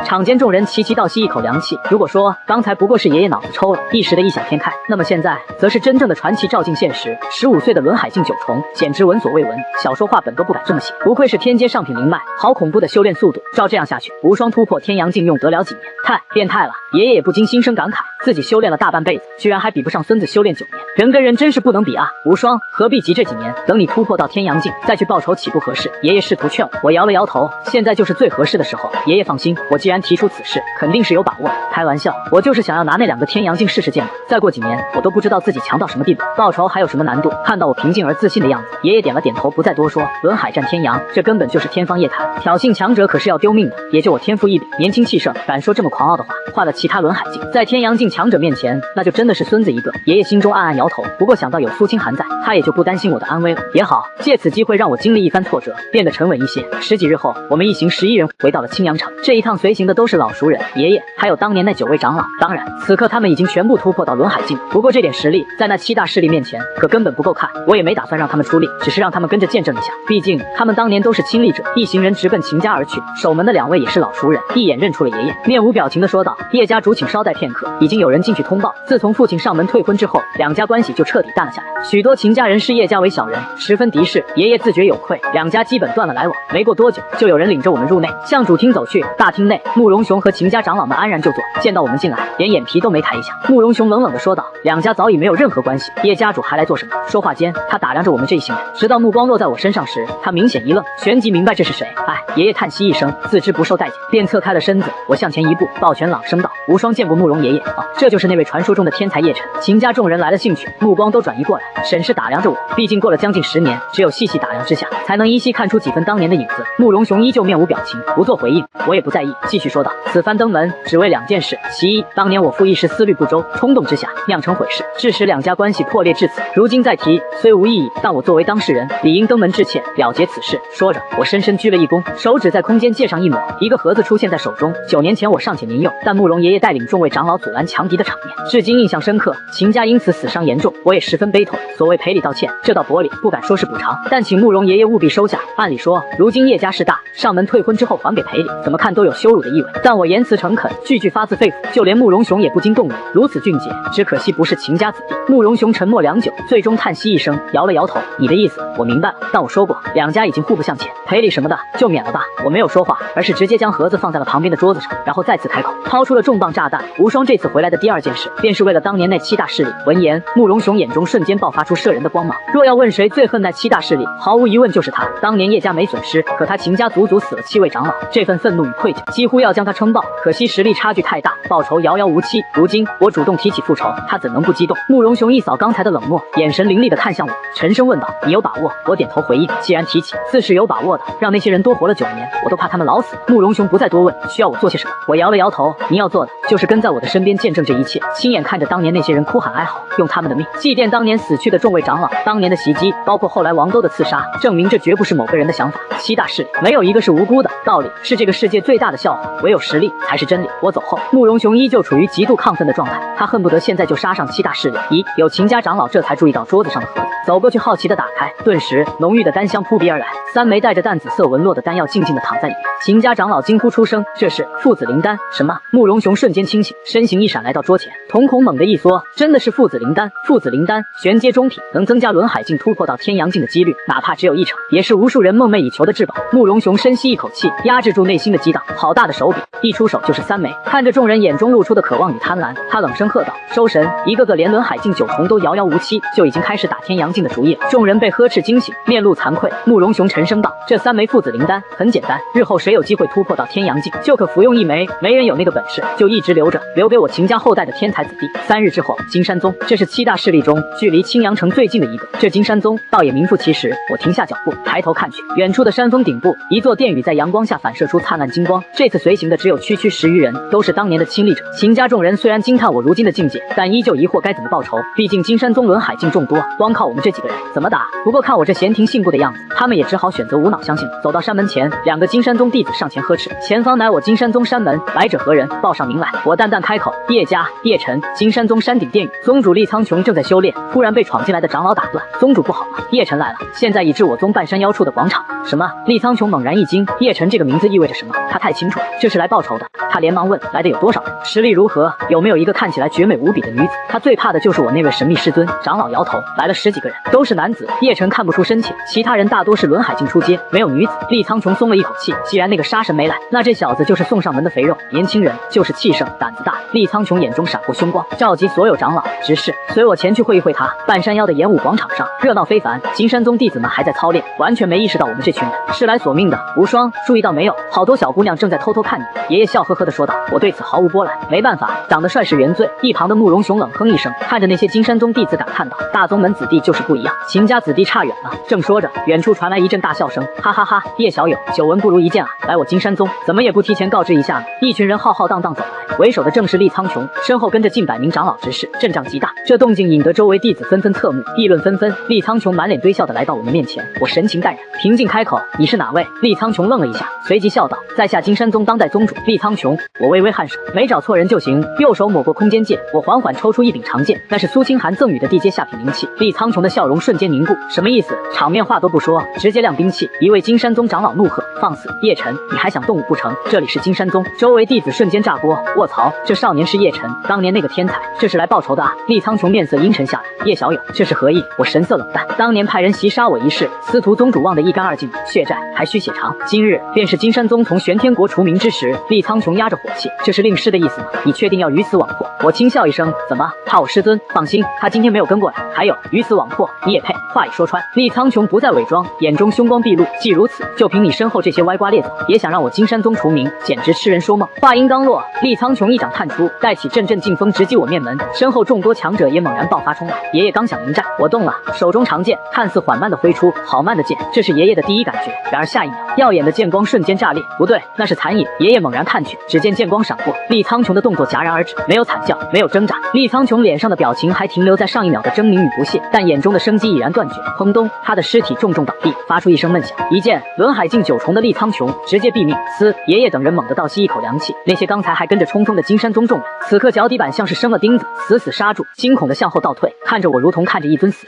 场间众人齐齐倒吸一口凉气。如果说刚才不过是爷爷脑子抽了，一时的异想天开，那么现在则是真正的传奇照进现实。15岁的轮海境9重，简直闻所未闻，小说话本都不敢这么写。不愧是天阶上品灵脉，好恐怖的修炼速度。照这样下去，无双突破天阳境用得了几年？太变态了！爷爷也不禁心生感慨，自己修炼了大半辈子，居然还比不上孙子修炼9年。人跟人真是不能比啊！无双，何必急这几年？等你突破到天阳境再去报仇，岂不合适？爷爷试图劝我，我摇了摇头，现在就是最合适的时候。爷爷放心，我既然提出此事，肯定是有把握的。开玩笑，我就是想要拿那2个天阳境试试剑嘛。再过几年，我都不知道自己强到什么地步，报仇还有什么难度？看到我平静而自信的样子，爷爷点了点头，不再多说。轮海战天阳，这根本就是天方夜谭，挑衅强者可是要丢命的。也就我天赋异禀，年轻气盛，敢说这么狂傲的话，换了其他轮海境，在天阳境强者面前，那就真的是孙子一个。爷爷心中暗暗摇头，不过想到有苏清寒在，他也就不担心我的安危了。也好，借此机会让我经历一番挫折，变得沉稳一些。10几日后，我们一行11人回到了青阳城。这一趟随行的都是老熟人，爷爷还有当年那9位长老。当然，此刻他们已经全部突破到轮海境，不过这点实力在那7大势力面前可根本不够看。我也没打算让他们出力，只是让他们跟着见证一下，毕竟他们当年都是亲历者。一行人直奔秦家而去，守门的2位也是老熟人，一眼认出了爷爷，面无表情地说道：叶家主，请稍待片刻，已经有人进去通报，自从父亲上门退婚之后，2家关系就彻底淡了下来，许多秦家人视叶家为小人，十分敌视。爷爷自觉有愧，2家基本断了来往。没过多久，就有人领着我们入内，向主厅走去。大厅内，慕容雄和秦家长老们安然就坐，见到我们进来，连眼皮都没抬一下。慕容雄冷冷地说道：两家早已没有任何关系，叶家主还来做什么？说话间，他打量着我们这一行人，直到目光落在我身上时，他明显一愣，旋即明白这是谁。爷爷叹息一声，自知不受待见，便侧开了身子。我向前一步，抱拳朗声道：无双见过慕容爷爷。这就是那位传说中的天才叶辰。秦家众人来了兴趣，目光都转移过来，审视打量着我。毕竟过了将近10年，只有细细打量之下，才能依稀看出几分当年的影子。慕容雄依旧面无表情，不做回应，我也不在意，继续说道：此番登门只为2件事，其一，当年我父一时思虑不周，冲动之下酿成毁事，致使2家关系破裂至此。如今再提，虽无意义，但我作为当事人，理应登门致歉，了结此事。说着，我深深鞠了一躬，手指在空间界上一抹，一个盒子出现在手中。9年前我尚且年幼，但慕容爷爷带领众位长老阻拦强敌的场面，至今印象深刻。秦家因此死伤严重，我也十分悲痛。所谓赔礼道歉，这道薄礼不敢说是补偿，但请慕容爷爷务必收下。按理说，如今叶家势大，上门退婚之后还给赔礼，怎么看都有羞辱的意味。但我言辞诚恳，句句发自肺腑，就连慕容雄也不禁动容。如此俊杰，只可惜不是秦家子弟。慕容雄沉默良久，最终叹息一声，摇了摇头：你的意思我明白了，但我说过2家已经互不向前，赔礼什么的就免了吧。我没有说话，而是直接将盒子放在了旁边的桌子上，然后再次开口，抛出了重磅炸弹。无双这次回来的第2件事，便是为了当年那7大势力。闻言，慕容雄眼中瞬间爆发出摄人的光芒。若要问谁最恨那7大势力，毫无疑问就是他。当年叶家没损失，可他秦家足足死了7位长老，这份愤怒与愧疚几乎要将他撑爆。可惜实力差距太大，报仇遥遥无期。如今我主动提起复仇，他怎能不激动？慕容雄一扫刚才的冷漠，眼神凌厉地看向我，沉声问道：你有把握？我点头回应：既然提起，自是有把握的。让那些人多活了9年，我都怕他们老死。慕容雄不再多问，需要我做些什么？我摇了摇头，你要做的就是跟在我的身边，见证这一切，亲眼看着当年那些人哭喊哀嚎，用他们的命祭奠当年死去的众位长老。当年的习袭击，包括后来王兜的刺杀，证明这绝不是某个人的想法。七大势力没有一个是无辜的，道理是这个世界最大的笑话，唯有实力才是真理。我走后，慕容雄依旧处于极度亢奋的状态，他恨不得现在就杀上七大势力。咦，有秦家长老这才注意到桌子上的盒子，走过去好奇的打开，顿时浓郁的丹香扑鼻而来，3枚带着淡紫色纹络的丹药静静地躺在里面。秦家长老惊呼出声，这是父子灵丹？什么？慕容雄瞬间清醒，身形一闪来到桌前，瞳孔猛地一缩，真的是父子灵丹！父子灵丹玄阶中品，能增加轮海境突破到天阳境的几率，哪怕只有1成，也是无数人梦寐以求的至宝。慕容雄深吸一口气，压制住内心的激荡，好大的手笔，一出手就是3枚。看着众人眼中露出的渴望与贪婪，他冷声喝道：“收神！”一个个连轮海境9重都遥遥无期，就已经开始打天阳境的主意了。众人被呵斥惊醒，面露惭愧。慕容雄沉声道：“这3枚父子灵丹很简单，日后谁有机会突破到天阳境，就可服用1枚。没人有那个本事，就一直留着，留给我秦家后代的天才子弟。”3日之后，金山宗，这是7大势力中距离青阳城最近的一个。这金山宗倒也名副其实。我停下脚步，抬头看去，远处的山峰顶部，一座殿宇在阳光下反射出灿烂金光。这次随行的只有区10余人，都是当年的亲历者。秦家众人虽然惊叹我如今的境界，但依旧疑惑该怎么报仇。毕竟金山宗轮海境众多，光靠我们这几个人怎么打？不过看我这闲庭信步的样子，他们也只好选择无脑相信。走到山门前，2个金山宗弟子上前呵斥：“前方乃我金山宗山门，来者何人？报上名来。”我淡淡开口：“叶家叶晨，金山宗山顶殿宇，宗主厉苍穹正在修炼。”突然被闯进来的长老打断：“宗主不好吗？叶晨来了，现在已至我宗半山腰处的广场。”什么？厉苍穹猛然一惊，叶晨这个名字意味着什么？他太清楚了，这是来报仇的。他连忙问：“来的有多少人？实力如何？有没有一个看起来绝美无比的女子？”他最怕的就是我那位神秘师尊。长老摇头：“来了10几个人，都是男子。”叶晨看不出深浅，其他人大多是轮海境出阶，没有女子。厉苍穹松了一口气，既然那个杀神没来，那这小子就是送上门的肥肉。年轻人就是气盛，胆子大。厉苍穹眼中闪过凶光，召集所有长老执事，随我前去会一会他。半山腰的演武广场上热闹非凡，金山宗弟子们还在操练，完全没意识到我们这群人是来索命的。无双，注意到没有？好多小姑娘正在偷偷看你。爷爷笑呵呵地说道。我对此毫无波澜，没办法，长得帅是原罪。一旁的慕容雄冷哼一声，看着那些金山宗弟子感叹道：“大宗门子弟就是不一样，秦家子弟差远了。”正说着，远处传来一阵大笑声，哈哈哈！叶小友，久闻不如一见啊！来我金山宗，怎么也不提前告知一下呢？一群人浩浩荡荡走来，为首的正是厉苍穹，身后跟着近100名长老执事，阵仗极大。这动静引得周围弟子纷纷侧目，议论纷纷。厉苍穹满脸堆笑的来到我们面前，我神情淡然，平静开口：“你是哪位？”厉苍穹愣了一下，随即笑道：“在下金山宗当代宗主厉苍穹。”我微微颔首，没找错人就行。右手抹过空间剑，我缓缓抽出一柄长剑，那是苏清寒赠予的地阶下品灵器。厉苍穹的笑容瞬间凝固，什么意思？场面话都不说，直接亮兵器。一位金山宗长老怒喝：“放肆！叶晨，你还想动武不成？这里是金山宗！”周围弟子瞬间炸锅。卧槽，这少年是叶晨，当年那个天才，这是来报仇的啊！厉苍穹面色阴沉下来：“叶小友，这是何意？”我神色冷淡：“当年派人袭杀我一事，司徒宗主忘得一干二净，血债还需血偿。今日便是金山宗从玄天国除名之时。”厉苍穹压着火气：“这是令师的意思吗？你确定要鱼死网破？”我轻笑一声：“怎么，怕我师尊？放心，他今天没有跟过来。还有鱼死网破，你也配？”话已说穿，厉苍穹不再伪装，眼中凶光毕露。既如此，就凭你身后这些歪瓜裂枣，也想让我金山宗除名，简直痴人说梦。话音刚落，厉苍穹一掌探出，带起阵阵劲风直击我面门，身后众多强者也猛然爆发冲来。爷爷刚想迎战，我动了，手中长剑看似缓慢的挥出，好慢的剑，这是爷爷的第一感觉。然而下一秒，耀眼的剑光瞬间炸裂，不对，那是残影。爷爷猛然看去，只见剑光闪过，厉苍穹的动作戛然而止，没有惨叫，没有挣扎，厉苍穹脸上的表情还停留在上一秒的狰狞与不屑，但眼中的生机已然断绝。砰咚，他的尸体重重倒地，发出一声闷响。一剑轮海境9重的厉苍穹直接毙命。爷爷等人猛地倒吸一口凉气，那些刚才还跟着冲锋的金山宗众人，此刻脚底板像是生了钉子，死死刹住，惊恐地向后倒退，看着我如同看着一尊死神。